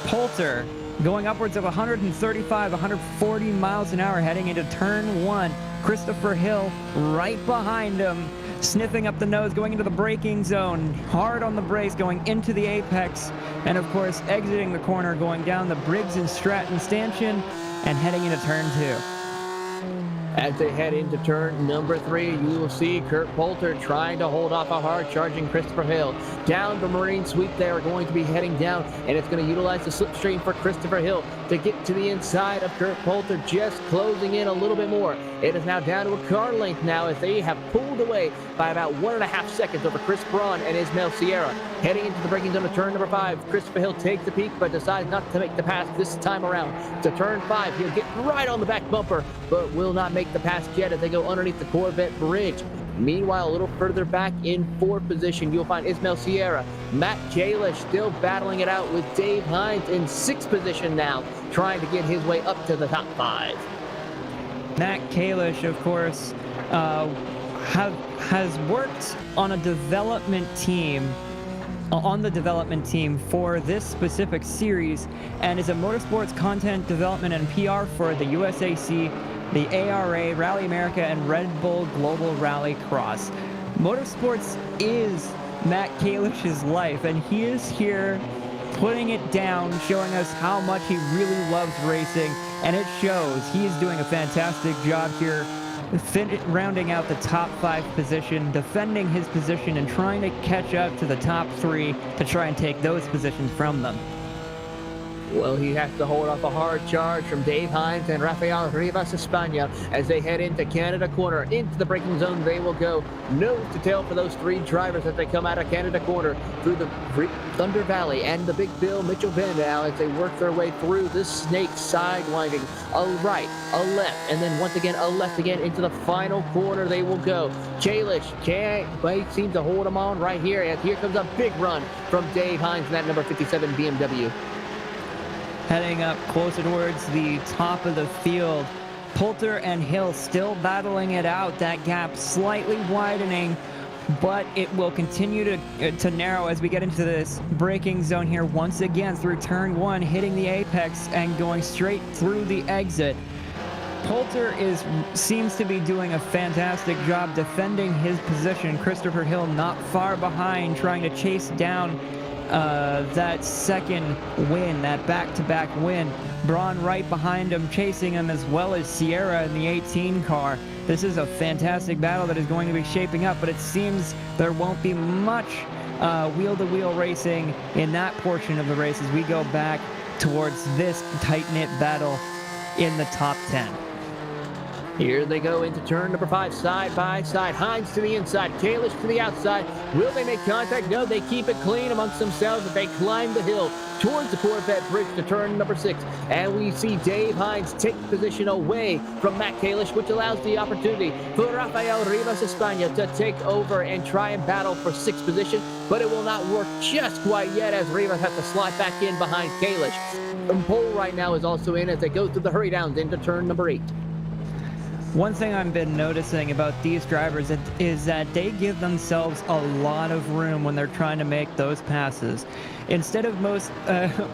Poulter going upwards of 135, 140 miles an hour heading into turn 1. Christopher Hill right behind him, sniffing up the nose, going into the braking zone, hard on the brakes, going into the apex, and of course exiting the corner, going down the Briggs and Stratton stanchion and heading into turn 2. As they head into turn number 3, you will see Kurt Poulter trying to hold off a hard-charging Christopher Hill. Down the Marine Sweep, they are going to be heading down, and it's going to utilize the slipstream for Christopher Hill to get to the inside of Kurt Poulter, just closing in a little bit more. It is now down to a car length now as they have pulled away by about 1.5 seconds over Chris Braun and Ismail Sierra. Heading into the braking zone of turn number 5, Christopher Hill takes the peak but decides not to make the pass this time around. To turn 5, he'll get right on the back bumper but will not make the pass yet as they go underneath the Corvette Bridge. Meanwhile, a little further back in 4th position, you'll find Ismail Sierra. Matt Kalish still battling it out with Dave Hines in 6th position now, trying to get his way up to the top 5. Matt Kalish, of course, has worked on a development team, for this specific series, and is a motorsports content development and PR for the USAC, the ARA, Rally America, and Red Bull Global Rally Cross. Motorsports is Matt Kalish's life, and he is here putting it down, showing us how much he really loves racing, and it shows. He is doing a fantastic job here, rounding out the top 5 position, defending his position, and trying to catch up to the top 3 to try and take those positions from them. Well, he has to hold off a hard charge from Dave Hines and Rafael Rivas Espanola as they head into Canada corner. Into the braking zone they will go, nose to tail for those 3 drivers as they come out of Canada corner through the Thunder Valley and the Big Bill Mitchell Bend now as they work their way through this snake side winding. A right, a left, and then once again a left again into the final corner they will go. Kalish can't seem to hold them on right here as here comes a big run from Dave Hines in that number 57 BMW. Heading up closer towards the top of the field, Poulter and Hill still battling it out. That gap slightly widening, but it will continue to narrow as we get into this braking zone here once again through turn 1, hitting the apex and going straight through the exit. Poulter seems to be doing a fantastic job defending his position. Christopher Hill not far behind, trying to chase down that second win, that back-to-back win. Braun right behind him, chasing him, as well as Sierra in the 18 car. This is a fantastic battle that is going to be shaping up, but it seems there won't be much wheel-to-wheel racing in that portion of the race as we go back towards this tight-knit battle in the top 10. Here they go into turn number 5, side by side. Hines to the inside, Kalish to the outside. Will they make contact? No, they keep it clean amongst themselves as they climb the hill towards the Corvette bridge to turn number 6. And we see Dave Hines take position away from Matt Kalish, which allows the opportunity for Rafael Rivas España to take over and try and battle for 6th position. But it will not work just quite yet as Rivas has to slide back in behind Kalish. The pole right now is also in as they go through the hurry downs into turn number 8. One thing I've been noticing about these drivers is that they give themselves a lot of room when they're trying to make those passes. Instead of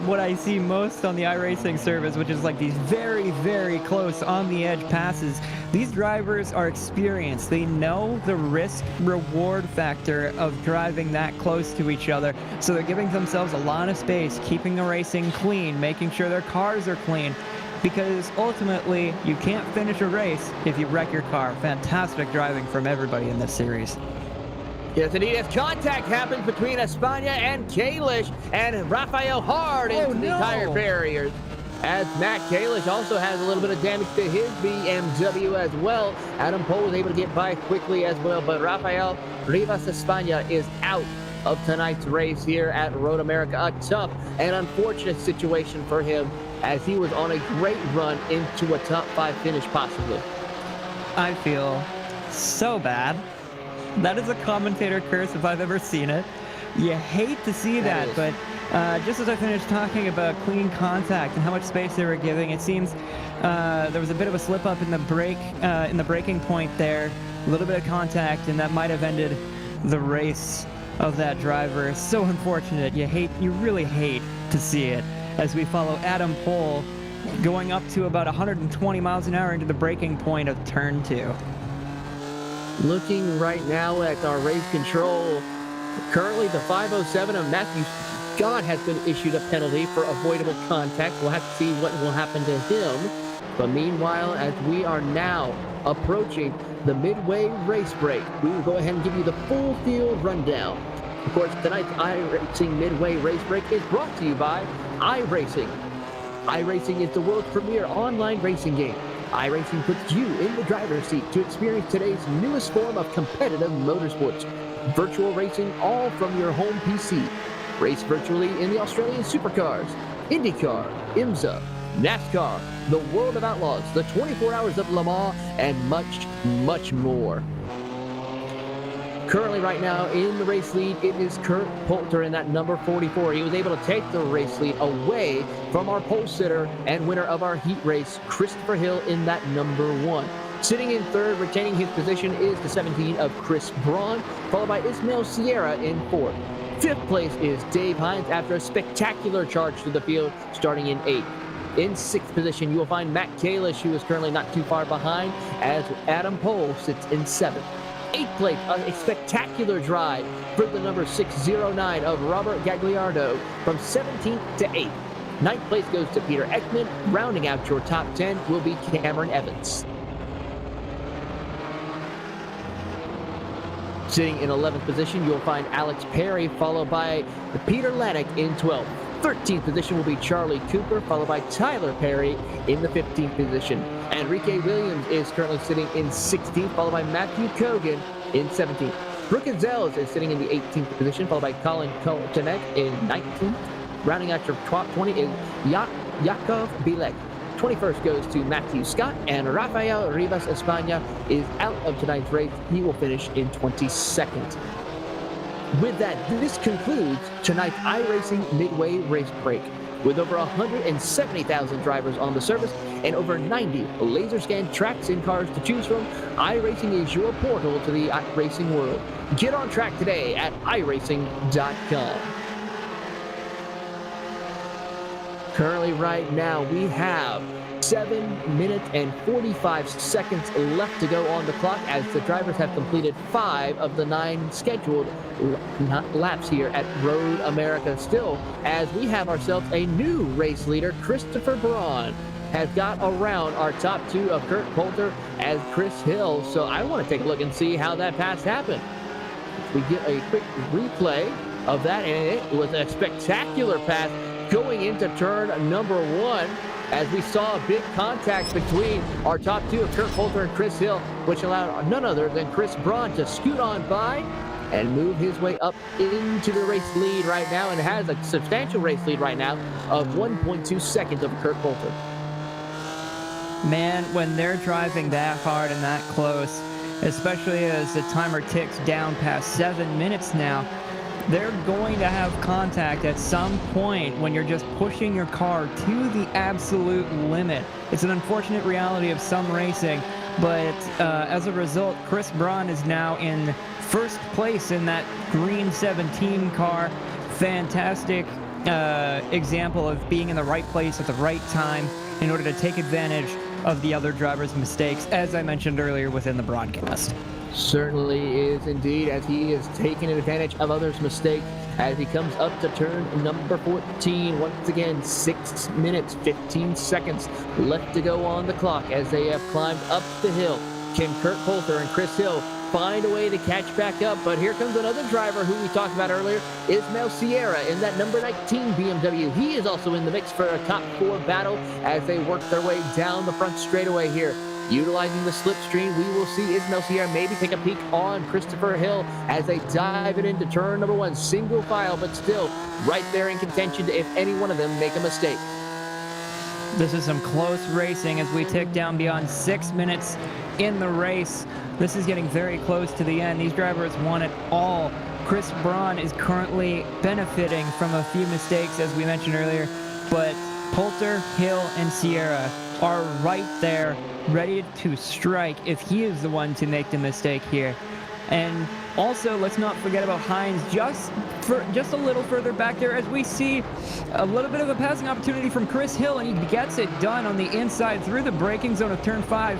what I see most on the iRacing service, which is like these very, very close on the edge passes, these drivers are experienced. They know the risk-reward factor of driving that close to each other. So they're giving themselves a lot of space, keeping the racing clean, making sure their cars are clean. Because ultimately, you can't finish a race if you wreck your car. Fantastic driving from everybody in this series. Yes, indeed, as contact happens between España and Kalish, and Rafael hard into the tire barriers. As Matt Kalish also has a little bit of damage to his BMW as well. Adam Pohl was able to get by quickly as well, but Rafael Rivas España is out of tonight's race here at Road America. A tough and unfortunate situation for him, as he was on a great run into a top 5 finish possibly. I feel so bad. That is a commentator curse if I've ever seen it. You hate to see that, but just as I finished talking about clean contact and how much space they were giving, it seems there was a bit of a slip up in the braking point there, a little bit of contact, and that might have ended the race of that driver. So unfortunate. You really hate to see it, as we follow Adam Pohl going up to about 120 miles an hour into the braking point of turn 2. Looking right now at our race control, currently the 507 of Matthew Scott has been issued a penalty for avoidable contact. We'll have to see what will happen to him. But meanwhile, as we are now approaching the midway race break, we will go ahead and give you the full field rundown. Of course, tonight's iRacing Midway Race Break is brought to you by iRacing. iRacing is the world's premier online racing game. iRacing puts you in the driver's seat to experience today's newest form of competitive motorsports. Virtual racing, all from your home PC. Race virtually in the Australian Supercars, IndyCar, IMSA, NASCAR, the World of Outlaws, the 24 Hours of Le Mans, and much, much more. Currently right now in the race lead, it is Kurt Poulter in that number 44. He was able to take the race lead away from our pole sitter and winner of our heat race, Christopher Hill, in that number 1. Sitting in third, retaining his position, is the 17 of Chris Braun, followed by Ismael Sierra in 4th. 5th place is Dave Hines after a spectacular charge through the field, starting in 8th. In 6th position, you will find Matt Kalish, who is currently not too far behind, as Adam Pohl sits in 7th. 8th place, a spectacular drive for the number 609 of Robert Gagliardo from 17th to 8th. 9th place goes to Peter Ekman. Rounding out your top 10 will be Cameron Evans. Sitting in 11th position, you'll find Alex Perry, followed by Peter Lanik in 12th. 13th position will be Charlie Cooper, followed by Tyler Perry in the 15th position. Enrique Williams is currently sitting in 16th, followed by Matthew Kogan in 17th. Brooke Zels is sitting in the 18th position, followed by Colin Koltanek in 19th. Rounding out your top 20 is Yakov Bilek. 21st goes to Matthew Scott, and Rafael Rivas España is out of tonight's race. He will finish in 22nd. With that, this concludes tonight's iRacing Midway Race Break. With over 170,000 drivers on the service and over 90 laser scan tracks and cars to choose from, iRacing is your portal to the racing world. Get on track today at iRacing.com. Currently right now we have 7 minutes and 45 seconds left to go on the clock as the drivers have completed 5 of the 9 scheduled laps here at Road America. Still, as we have ourselves a new race leader, Christopher Braun has got around our top 2 of Kurt Poulter as Chris Hill. So I want to take a look and see how that pass happened. We get a quick replay of that, and it was a spectacular pass going into turn number 1 as we saw a big contact between our top 2 of Kurt Poulter and Chris Hill, which allowed none other than Chris Braun to scoot on by and move his way up into the race lead right now, and has a substantial race lead right now of 1.2 seconds of Kurt Poulter. Man, when they're driving that hard and that close, especially as the timer ticks down past 7 minutes now, they're going to have contact at some point when you're just pushing your car to the absolute limit. It's an unfortunate reality of some racing, but as a result, Chris Braun is now in first place in that green 17 car. Fantastic example of being in the right place at the right time in order to take advantage of the other drivers' mistakes, as I mentioned earlier within the broadcast. Certainly is indeed, as he is taking advantage of others' mistakes as he comes up to turn number 14. Once again, 6 minutes, 15 seconds left to go on the clock as they have climbed up the hill. Can Kurt Poulter and Chris Hill find a way to catch back up? But here comes another driver who we talked about earlier, Ismael Sierra in that number 19 BMW. He is also in the mix for a top 4 battle as they work their way down the front straightaway here. Utilizing the slipstream, we will see Ismael Sierra maybe take a peek on Christopher Hill as they dive it into turn number 1. Single file, but still right there in contention if any one of them make a mistake. This is some close racing as we tick down beyond 6 minutes in the race. This is getting very close to the end. These drivers want it all. Chris Braun is currently benefiting from a few mistakes, as we mentioned earlier, but Poulter, Hill, and Sierra are right there, ready to strike if he is the one to make the mistake here. And also, let's not forget about Hines just a little further back there as we see a little bit of a passing opportunity from Chris Hill, and he gets it done on the inside through the braking zone of turn 5.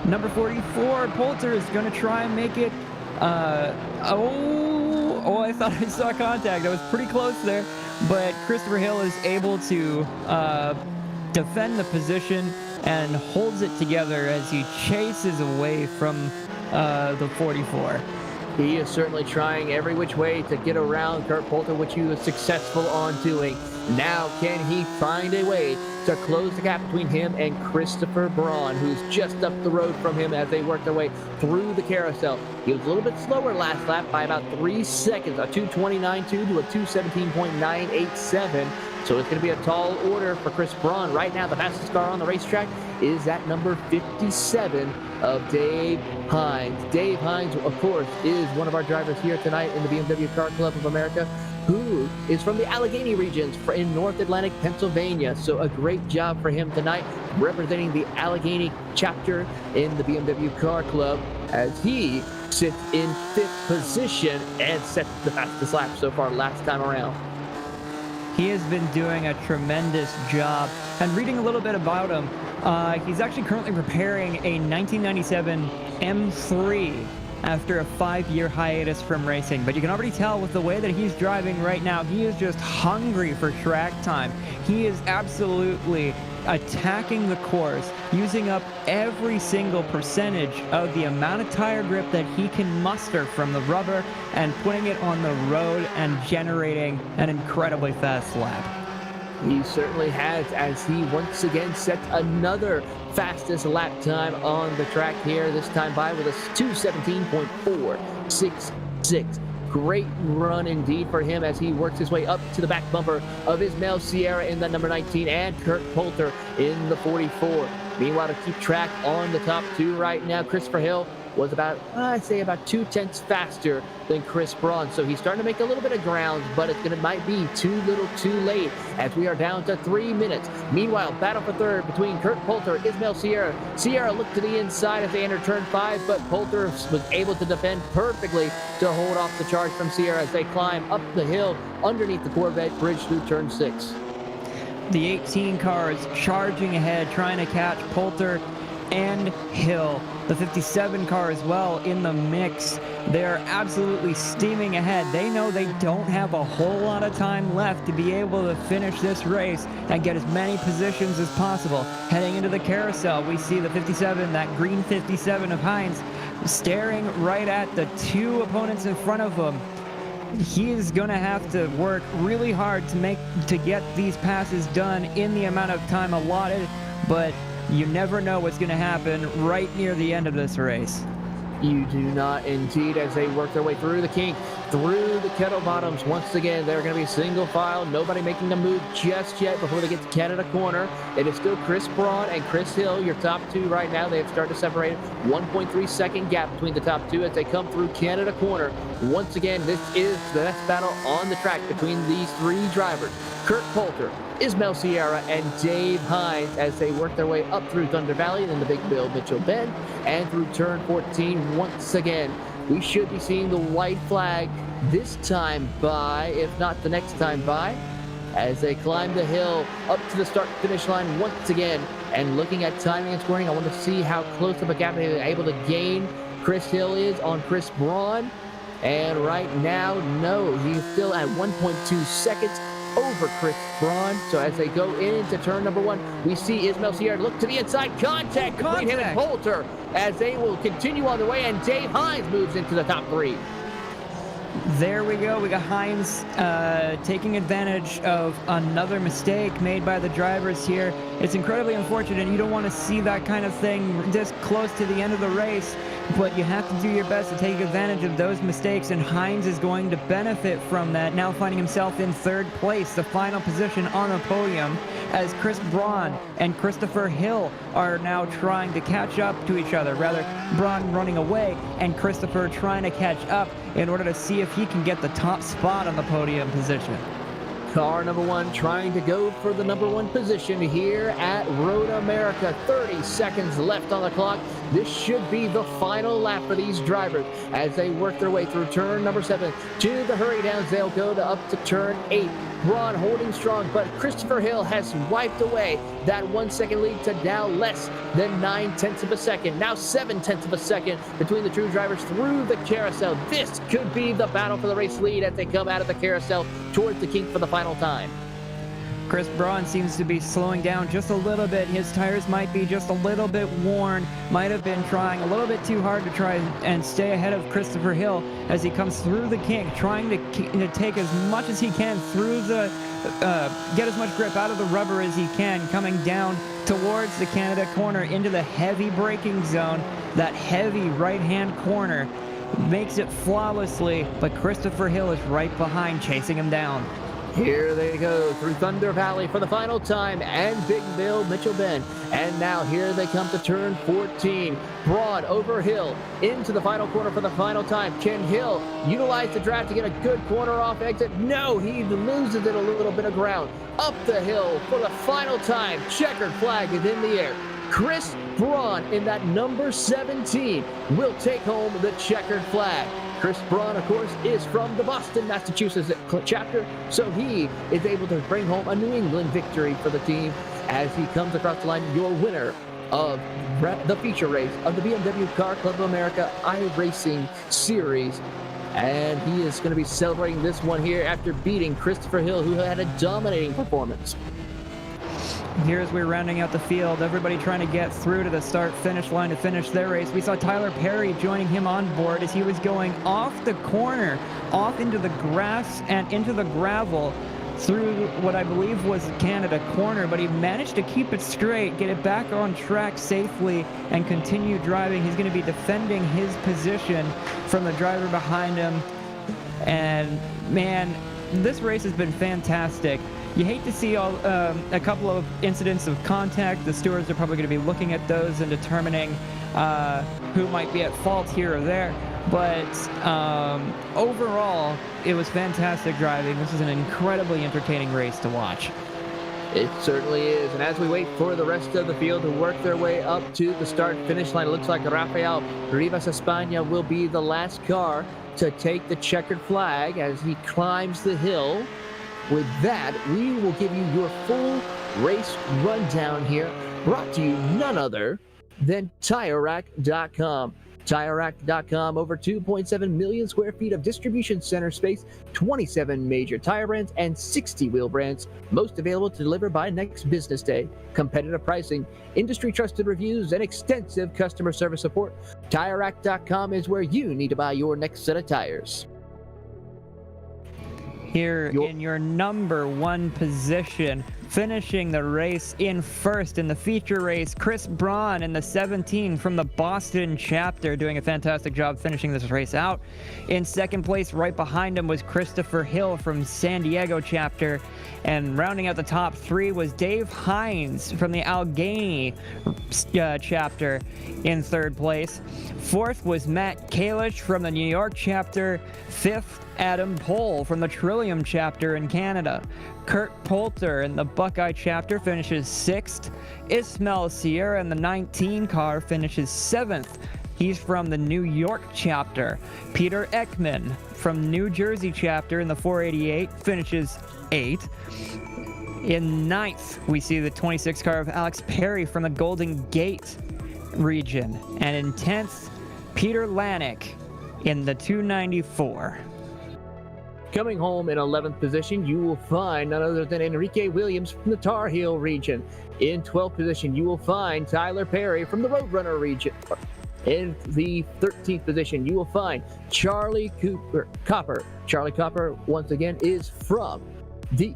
Number 44, Poulter, is going to try and make it. I thought I saw contact. I was pretty close there, but Christopher Hill is able to defend the position and holds it together as he chases away from the 44. He is certainly trying every which way to get around Kurt Poulter, which he was successful on doing. Now, can he find a way to close the gap between him and Christopher Braun, who's just up the road from him as they work their way through the carousel? He was a little bit slower last lap by about 3 seconds, a 2:29.2 to a 2:17.987. So it's going to be a tall order for Chris Braun. Right now, the fastest car on the racetrack is at number 57 of Dave Hines. Dave Hines, of course, is one of our drivers here tonight in the BMW Car Club of America, who is from the Allegheny regions in North Atlantic, Pennsylvania. So a great job for him tonight, representing the Allegheny chapter in the BMW Car Club, as he sits in 5th position and sets the fastest lap so far last time around. He has been doing a tremendous job. And reading a little bit about him, he's actually currently preparing a 1997 M3 after a 5-year hiatus from racing. But you can already tell with the way that he's driving right now, he is just hungry for track time. He is absolutely attacking the course, using up every single percentage of the amount of tire grip that he can muster from the rubber and putting it on the road and generating an incredibly fast lap. He certainly has, as he once again sets another fastest lap time on the track here, this time by with a 2:17.466. Great run indeed for him as he works his way up to the back bumper of Ismael Sierra in the number 19 and Kurt Poulter in the 44. Meanwhile, to keep track on the top 2 right now, Christopher Hill was about 2/10 faster than Chris Braun. So he's starting to make a little bit of ground, but might be too little too late as we are down to 3 minutes. Meanwhile, battle for third between Kurt Poulter and Ismael Sierra. Sierra looked to the inside as they entered turn 5, but Poulter was able to defend perfectly to hold off the charge from Sierra as they climb up the hill underneath the Corvette bridge through turn 6. the 18 cars charging ahead, trying to catch Poulter and Hill. The 57 car as well in the mix. They're absolutely steaming ahead. They know they don't have a whole lot of time left to be able to finish this race and get as many positions as possible. Heading into the carousel, we see the 57, that green 57 of Hines, staring right at the two opponents in front of him. He is going to have to work really hard to get these passes done in the amount of time allotted, but you never know what's going to happen right near the end of this race. You do not indeed, as they work their way through the kink, through the kettle bottoms. Once again, they're going to be single file. Nobody making a move just yet before they get to Canada corner. It is still Chris Braun and Chris Hill, your top two right now. They have started to separate 1.3 second gap between the top two as they come through Canada corner. Once again, this is the best battle on the track between these three drivers. Kurt Poulter, Ismael Sierra, and Dave Hines as they work their way up through Thunder Valley and then the Big Bill Mitchell Bend and through turn 14. Once again, we should be seeing the white flag this time by, if not the next time by, as they climb the hill up to the start finish line once again. And looking at timing and scoring, I want to see how close of a gap they are able to gain. Chris Hill is on Chris Braun, and right now, no, he's still at 1.2 seconds over Chris Braun. So as they go into turn number one, we see Ismael Sierra look to the inside, contact between him and Poulter as they will continue on the way, and Dave Hines moves into the top three. There we go. We got Hines taking advantage of another mistake made by the drivers here. It's incredibly unfortunate. You don't want to see that kind of thing this close to the end of the race, but you have to do your best to take advantage of those mistakes, and Hines is going to benefit from that, now finding himself in third place, the final position on the podium, as Chris Braun and Christopher Hill are now trying to catch up to each other. Rather, Braun running away and Christopher trying to catch up in order to see if he can get the top spot on the podium position. Car number one trying to go for the number one position here at Road America. 30 seconds left on the clock. This should be the final lap for these drivers as they work their way through turn number 7 to the hurry downs. They'll go to up to turn 8. Braun holding strong, but Christopher Hill has wiped away that 1 second lead to now less than 9/10 of a second. Now 7/10 of a second between the two drivers through the carousel. This could be the battle for the race lead as they come out of the carousel towards the kink for the final time. Chris Braun seems to be slowing down just a little bit. His tires might be just a little bit worn. Might have been trying a little bit too hard to try and stay ahead of Christopher Hill as he comes through the kink, trying to take as much as he can through the, get as much grip out of the rubber as he can, coming down towards the Canada corner into the heavy braking zone. That heavy right-hand corner makes it flawlessly, but Christopher Hill is right behind, chasing him down. Here they go through Thunder Valley for the final time and Big Bill Mitchell Bend. And now here they come to turn 14. Braun over Hill into the final corner for the final time. Can Hill utilize the draft to get a good corner off exit? No, he loses it a little bit of ground. Up the hill for the final time. Checkered flag is in the air. Chris Braun in that number 17 will take home the checkered flag. Chris Braun, of course, is from the Boston, Massachusetts chapter, so he is able to bring home a New England victory for the team as he comes across the line, your winner of the feature race of the BMW Car Club of America iRacing Series. And he is going to be celebrating this one here after beating Christopher Hill, who had a dominating performance. Here as we're rounding out the field, everybody trying to get through to the start-finish line to finish their race. We saw Tyler Perry joining him on board as he was going off the corner, off into the grass and into the gravel through what I believe was Canada corner, but he managed to keep it straight, get it back on track safely, and continue driving. He's going to be defending his position from the driver behind him. And man, this race has been fantastic. You hate to see a couple of incidents of contact. The stewards are probably going to be looking at those and determining who might be at fault here or there. But overall, it was fantastic driving. This is an incredibly entertaining race to watch. It certainly is. And as we wait for the rest of the field to work their way up to the start-finish line, it looks like Rafael Rivas España will be the last car to take the checkered flag as he climbs the hill. with that, we will give you your full race rundown here, brought to you none other than TireRack.com. TireRack.com, over 2.7 million square feet of distribution center space, 27 major tire brands, and 60 wheel brands, most available to deliver by next business day. Competitive pricing, industry trusted reviews, and extensive customer service support. TireRack.com is where you need to buy your next set of tires. Here in your number one position, finishing the race in first in the feature race, Chris Braun in the 17 from the Boston chapter, doing a fantastic job finishing this race out. In second place, right behind him, was Christopher Hill from San Diego chapter. And rounding out the top three was Dave Hines from the Allegheny chapter in third place. Fourth was Matt Kalish from the New York chapter. Fifth, Adam Pohl from the Trillium chapter in Canada. Kurt Poulter in the Buckeye chapter finishes 6th. Ismail Sierra in the 19 car finishes 7th. He's from the New York chapter. Peter Ekman from New Jersey chapter in the 488 finishes 8th. In 9th, we see the 26 car of Alex Perry from the Golden Gate region. And in 10th, Peter Lanik in the 294. Coming home in 11th position, you will find none other than Enrique Williams from the Tar Heel region. In 12th position, you will find Tyler Perry from the Roadrunner region. In the 13th position, you will find Charlie Copper. Charlie Copper, once again, is from the...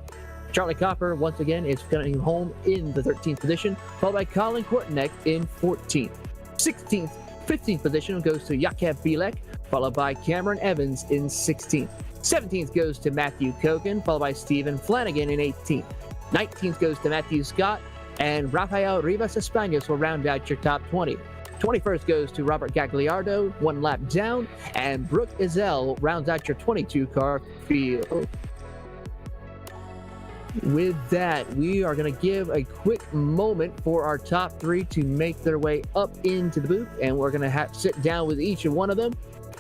Charlie Copper, once again, is coming home in the 13th position, followed by Colin Kortnek in 14th. 16th, 15th position goes to Jakub Bielek, followed by Cameron Evans in 16th. 17th goes to Matthew Kogan, followed by Stephen Flanagan in 18th. 19th goes to Matthew Scott, and Rafael Rivas Españos will round out your top 20. 21st goes to Robert Gagliardo, one lap down, and Brooke Ezell rounds out your 22-car field. With that, we are going to give a quick moment for our top three to make their way up into the booth, and we're going to sit down with each one of them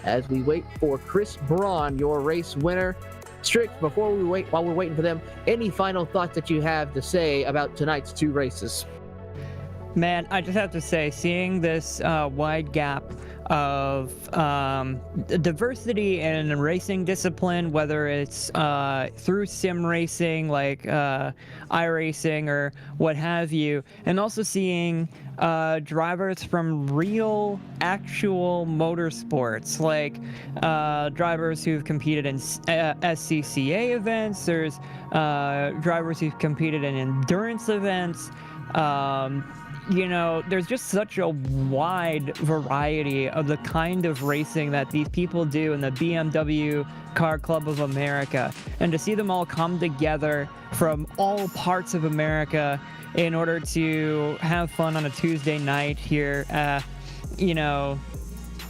as we wait for Chris Braun, your race winner. Strick, while we're waiting for them, any final thoughts that you have to say about tonight's two races? Man, I just have to say, seeing this wide gap of diversity in racing discipline, whether it's through sim racing like iRacing or what have you, and also seeing drivers from real, actual motorsports, like drivers who've competed in SCCA events, there's drivers who've competed in endurance events. You know, there's just such a wide variety of the kind of racing that these people do in the BMW Car Club of America. And to see them all come together from all parts of America in order to have fun on a Tuesday night here, you know,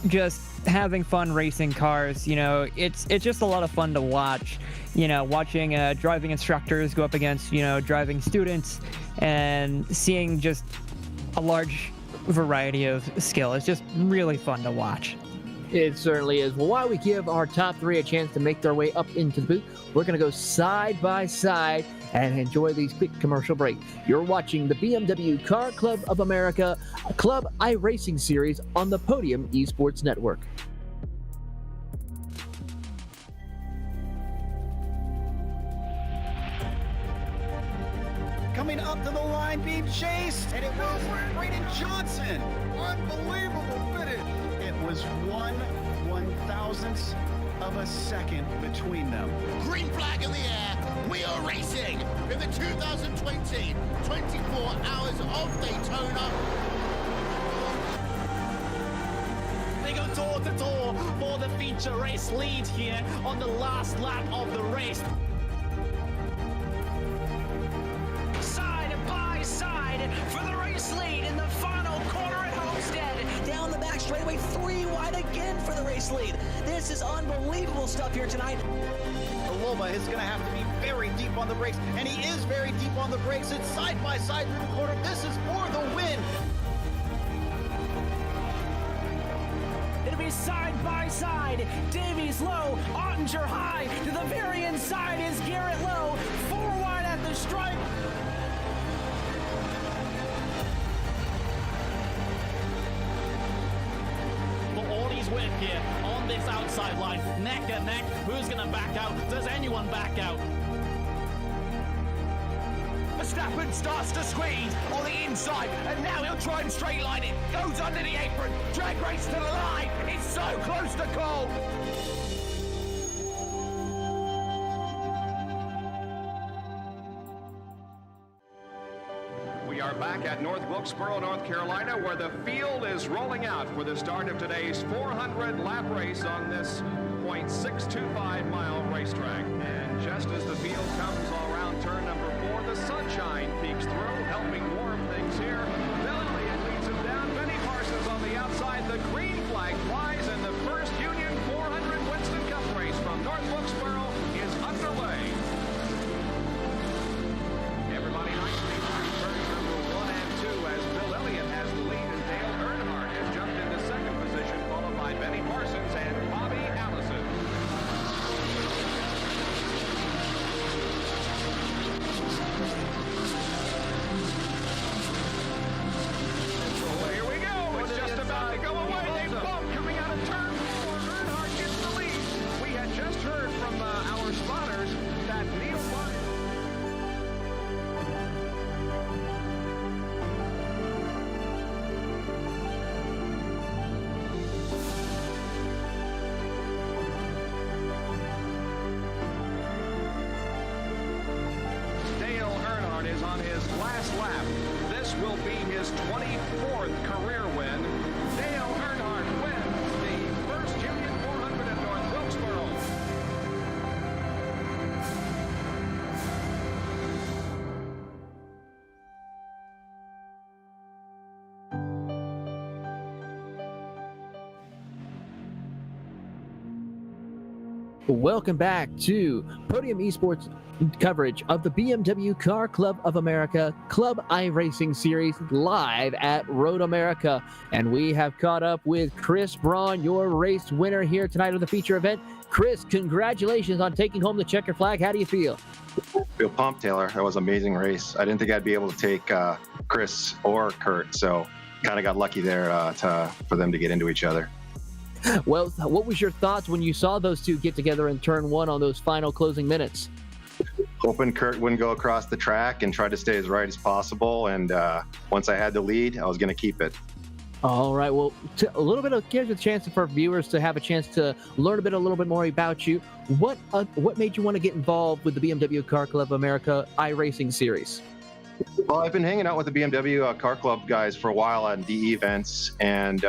just having fun racing cars, you know, it's just a lot of fun to watch. You know, watching driving instructors go up against, you know, driving students and seeing just a large variety of skill. It's just really fun to watch. It certainly is. Well, while we give our top three a chance to make their way up into the booth, we're going to go side by side and enjoy these quick commercial breaks. You're watching the BMW Car Club of America Club iRacing Series on the Podium Esports Network. Coming up to the line, being chased, and it was Braden Johnson. Unbelievable finish. It was 1/1000th of a second between them. Green flag in the air. We are racing in the 2020 24 Hours of Daytona. They go door to door for the feature race lead here on the last lap of the race. Side for the race lead in the final corner at Homestead. Down the back straightaway, 3 wide again for the race lead. This is unbelievable stuff here tonight. Loma is going to have to be very deep on the brakes, and he is very deep on the brakes. It's side by side through the corner. This is for the win. It'll be side by side wide, Davies low, Ottinger high, to the very inside is Garrett low, 4 wide at the stripe. The Audis win here on this outside line, neck and neck. Who's going to back out? Does anyone back out? Verstappen starts to squeeze on the inside, and now he'll try and straight line it. Goes under the apron, drag race to the line. It's so close to call. We are back at North Wilkesboro, North Carolina, where the field is rolling out for the start of today's 400-lap race on this .625-mile racetrack. And just as the field comes around turn number 4, the sunshine peeks through, helping warm things here. Bill Elliott leads him down. Benny Parsons on the outside. The green flag flies, and the first Union 400 Winston Cup race from North Wilkesboro is underway. Everybody nicely through turns number 1 and 2 as Bill Elliott has the lead, and Dale Earnhardt has jumped into second position, followed by Benny Parsons and Bobby Allison. Here we go. It's just about to go away. They bump coming out of turn 4. Earnhardt gets the lead. We had just heard from our spotters that Neil Martin. Dale Earnhardt is on his last lap. This will be his 24th career win. Dale Earnhardt wins the first Union 400 at North Wilkesboro. Welcome back to Podium Esports coverage of the BMW Car Club of America Club iRacing Series live at Road America. And we have caught up with Chris Braun, your race winner here tonight of the feature event. Chris, congratulations on taking home the checker flag. How do you feel? Feel pumped, Taylor. That was an amazing race. I didn't think I'd be able to take Chris or Kurt, so kind of got lucky there for them to get into each other. Well, what was your thoughts when you saw those two get together in turn 1 on those final closing minutes? Hoping Kurt wouldn't go across the track and try to stay as right as possible. And once I had the lead, I was going to keep it. All right. Well, a little bit of gives a chance for viewers to have a chance to learn a little bit more about you. What made you want to get involved with the BMW Car Club America iRacing Series? Well, I've been hanging out with the BMW Car Club guys for a while on DE events, and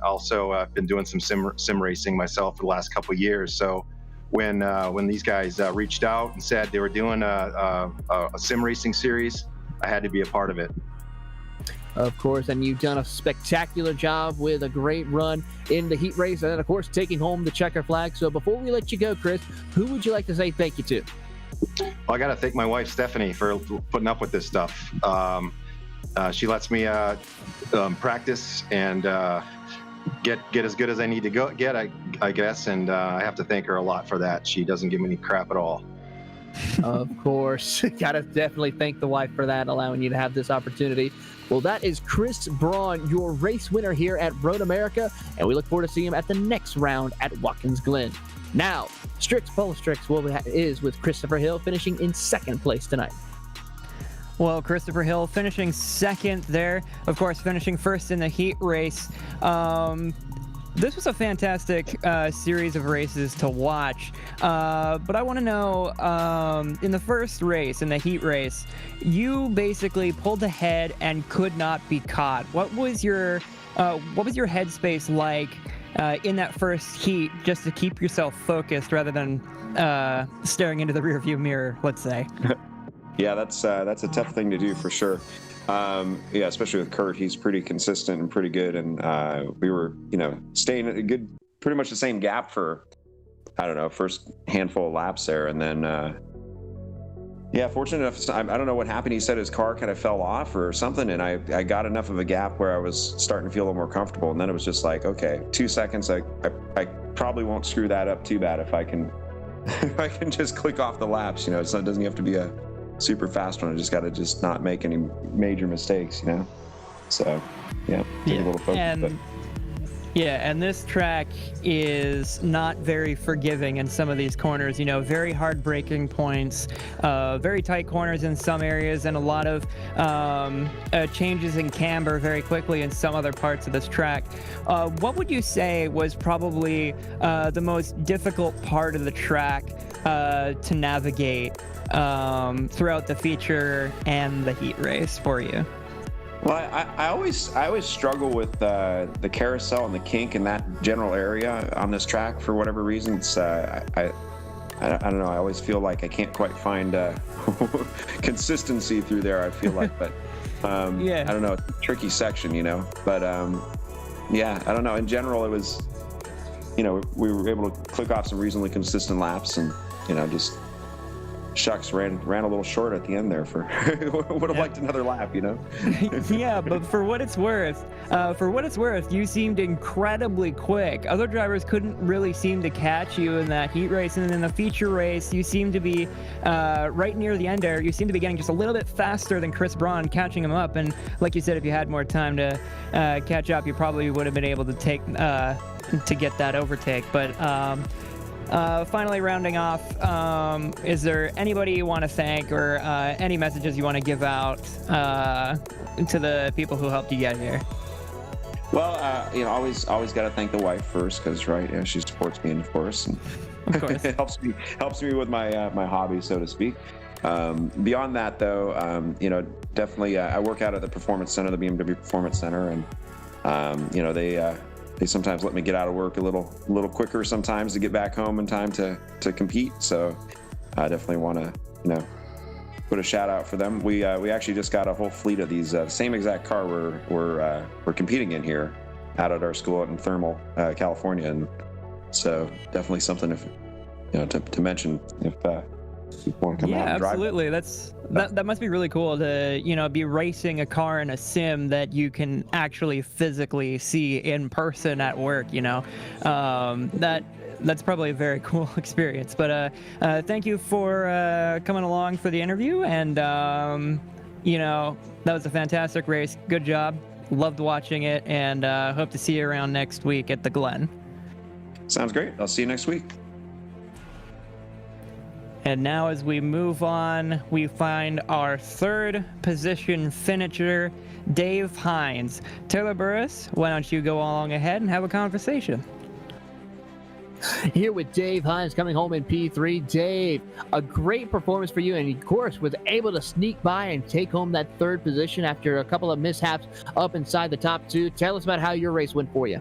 also I've been doing some sim racing myself for the last couple of years. So when these guys reached out and said they were doing a sim racing series, I had to be a part of it. Of course, and you've done a spectacular job with a great run in the heat race, and then, of course, taking home the checker flag. So before we let you go, Chris, who would you like to say thank you to? Well, I got to thank my wife, Stephanie, for putting up with this stuff. She lets me practice and get as good as I need to get, I guess, and I have to thank her a lot for that. She doesn't give me any crap at all. Of course. Got to definitely thank the wife for that, allowing you to have this opportunity. Well, that is Chris Braun, your race winner here at Road America, and we look forward to seeing him at the next round at Watkins Glen. Now, Paul Strix is with Christopher Hill, finishing in second place tonight. Well, Christopher Hill finishing second there, of course, finishing first in the heat race. This was a fantastic series of races to watch, but I want to know, in the first race, in the heat race, you basically pulled ahead and could not be caught. What was your headspace like in that first heat, just to keep yourself focused rather than staring into the rearview mirror, let's say? Yeah, that's a tough thing to do for sure. Yeah, especially with Kurt, he's pretty consistent and pretty good, and we were, staying at a good, pretty much the same gap for, I don't know, first handful of laps there, and then, yeah, fortunate enough, I don't know what happened. He said his car kind of fell off or something, and I got enough of a gap where I was starting to feel a little more comfortable, and then it was just like, okay, 2 seconds, I probably won't screw that up too bad if I can if I can just click off the laps. You know, it doesn't have to be a super fast one. I just got to just not make any major mistakes. You know, so yeah, take a little focus. And this track is not very forgiving in some of these corners. You know, very hard braking points, very tight corners in some areas, and a lot of changes in camber very quickly in some other parts of this track. What would you say was probably the most difficult part of the track to navigate throughout the feature and the heat race for you? Well, I always struggle with the carousel and the kink in that general area on this track for whatever reason. It's I don't know. I always feel like I can't quite find consistency through there. I feel like, but I don't know. It's a tricky section, you know. But yeah, I don't know. In general, it was, you know, we were able to click off some reasonably consistent laps, and you know, just. Shucks, ran a little short at the end there. Would have liked another lap, you know. Yeah, but for what it's worth, you seemed incredibly quick. Other drivers couldn't really seem to catch you in that heat race, and in the feature race, you seemed to be right near the end there. You seemed to be getting just a little bit faster than Chris Braun, catching him up. And like you said, if you had more time to catch up, you probably would have been able to to get that overtake. But finally, rounding off, is there anybody you want to thank, or any messages you want to give out to the people who helped you get here? Well, you know, always got to thank the wife first, because she supports me, and of course, and it helps me with my hobby, so to speak. Beyond that, though, you know, definitely I work out at the Performance Center, the BMW Performance Center, and you know, they sometimes let me get out of work a little quicker sometimes to get back home in time to compete. So I definitely want to, you know, put a shout out for them. We actually just got a whole fleet of these same exact car we're competing in here out at our school out in Thermal, California, and so definitely something to mention if you want to come out and drive. Yeah, absolutely. That must be really cool to, you know, be racing a car in a sim that you can actually physically see in person at work, you know. That's probably a very cool experience. But thank you for coming along for the interview, and you know, that was a fantastic race. Good job. Loved watching it, and hope to see you around next week at the Glen. Sounds great. I'll see you next week. And now, as we move on, we find our third position finisher, Dave Hines. Taylor Burris, why don't you go along ahead and have a conversation? Here with Dave Hines coming home in P3. Dave, a great performance for you, and of course was able to sneak by and take home that third position after a couple of mishaps up inside the top two. Tell us about how your race went for you.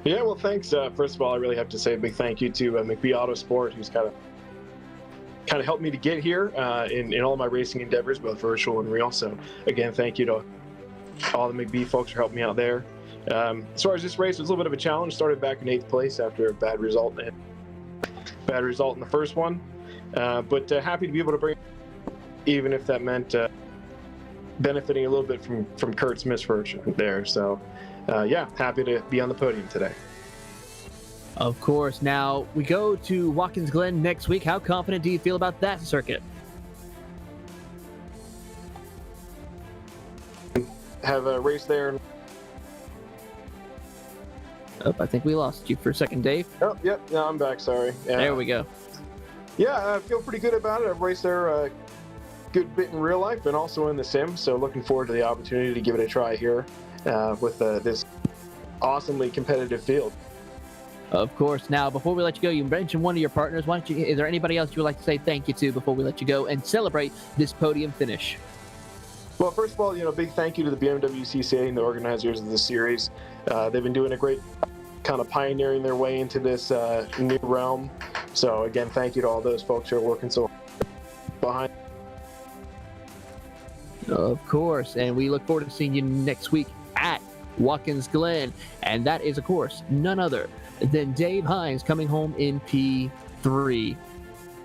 Yeah, well, thanks. First of all, I really have to say a big thank you to McBee Autosport, who's kind of helped me to get here in all my racing endeavors, both virtual and real. So again, thank you to all the McBee folks for helping me out there. As far as this race, it was a little bit of a challenge. Started back in 8th place after a bad result in the first one, but happy to be able to bring, even if that meant benefiting a little bit from Kurt's misfortune there. So yeah, happy to be on the podium today. Of course. Now, we go to Watkins Glen next week. How confident do you feel about that circuit? Have a race there. Oh, I think we lost you for a second, Dave. Oh, yep. No, I'm back. Sorry. There we go. Yeah, I feel pretty good about it. I've raced there a good bit in real life and also in the sim, so looking forward to the opportunity to give it a try here with this awesomely competitive field. Of course. Now, before we let you go, you mentioned one of your partners. Is there anybody else you would like to say thank you to before we let you go and celebrate this podium finish? Well, first of all, big thank you to the BMW CCA and the organizers of this series. They've been doing a great kind of pioneering their way into this new realm. So again, thank you to all those folks who are working so behind. Of course. And we look forward to seeing you next week at Watkins Glen. And that is, of course, none other than Dave Hines coming home in P3.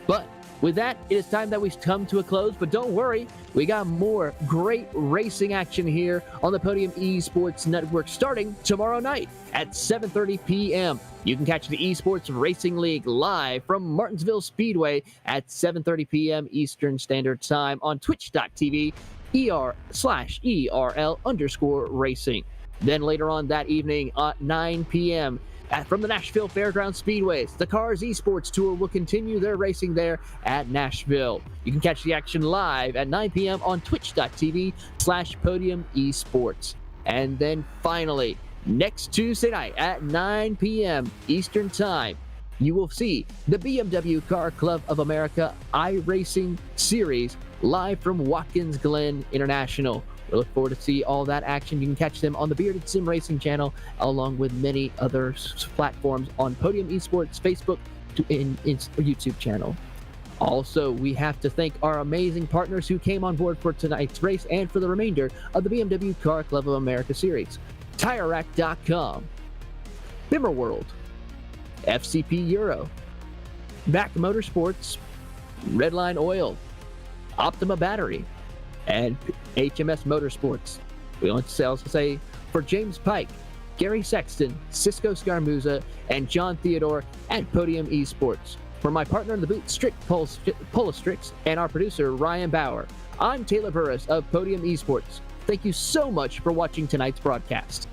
But with that, it is time that we come to a close, but don't worry, we got more great racing action here on the Podium Esports Network starting tomorrow night at 7:30 p.m. You can catch the Esports Racing League live from Martinsville Speedway at 7:30 p.m. Eastern Standard Time on twitch.tv ER/ERL_racing. Then later on that evening at 9 p.m. From the Nashville Fairgrounds Speedways, the Cars Esports Tour will continue their racing there at Nashville. You can catch the action live at 9 p.m. on twitch.tv/Podium Esports. And then finally, next Tuesday night at 9 p.m. Eastern Time, you will see the BMW Car Club of America iRacing Series live from Watkins Glen International. We look forward to see all that action. You can catch them on the Bearded Sim Racing channel, along with many other platforms on Podium Esports, Facebook, and YouTube channel. Also, we have to thank our amazing partners who came on board for tonight's race and for the remainder of the BMW Car Club of America series. TireRack.com, Bimmer World, FCP Euro, Back Motorsports, Redline Oil, Optima Battery, and HMS Motorsports. We want to also say for James Pike, Gary Sexton, Cisco Scarmuza, and John Theodore at Podium Esports. For my partner in the booth, Strict Polastrix, and our producer, Ryan Bauer, I'm Taylor Burris of Podium Esports. Thank you so much for watching tonight's broadcast.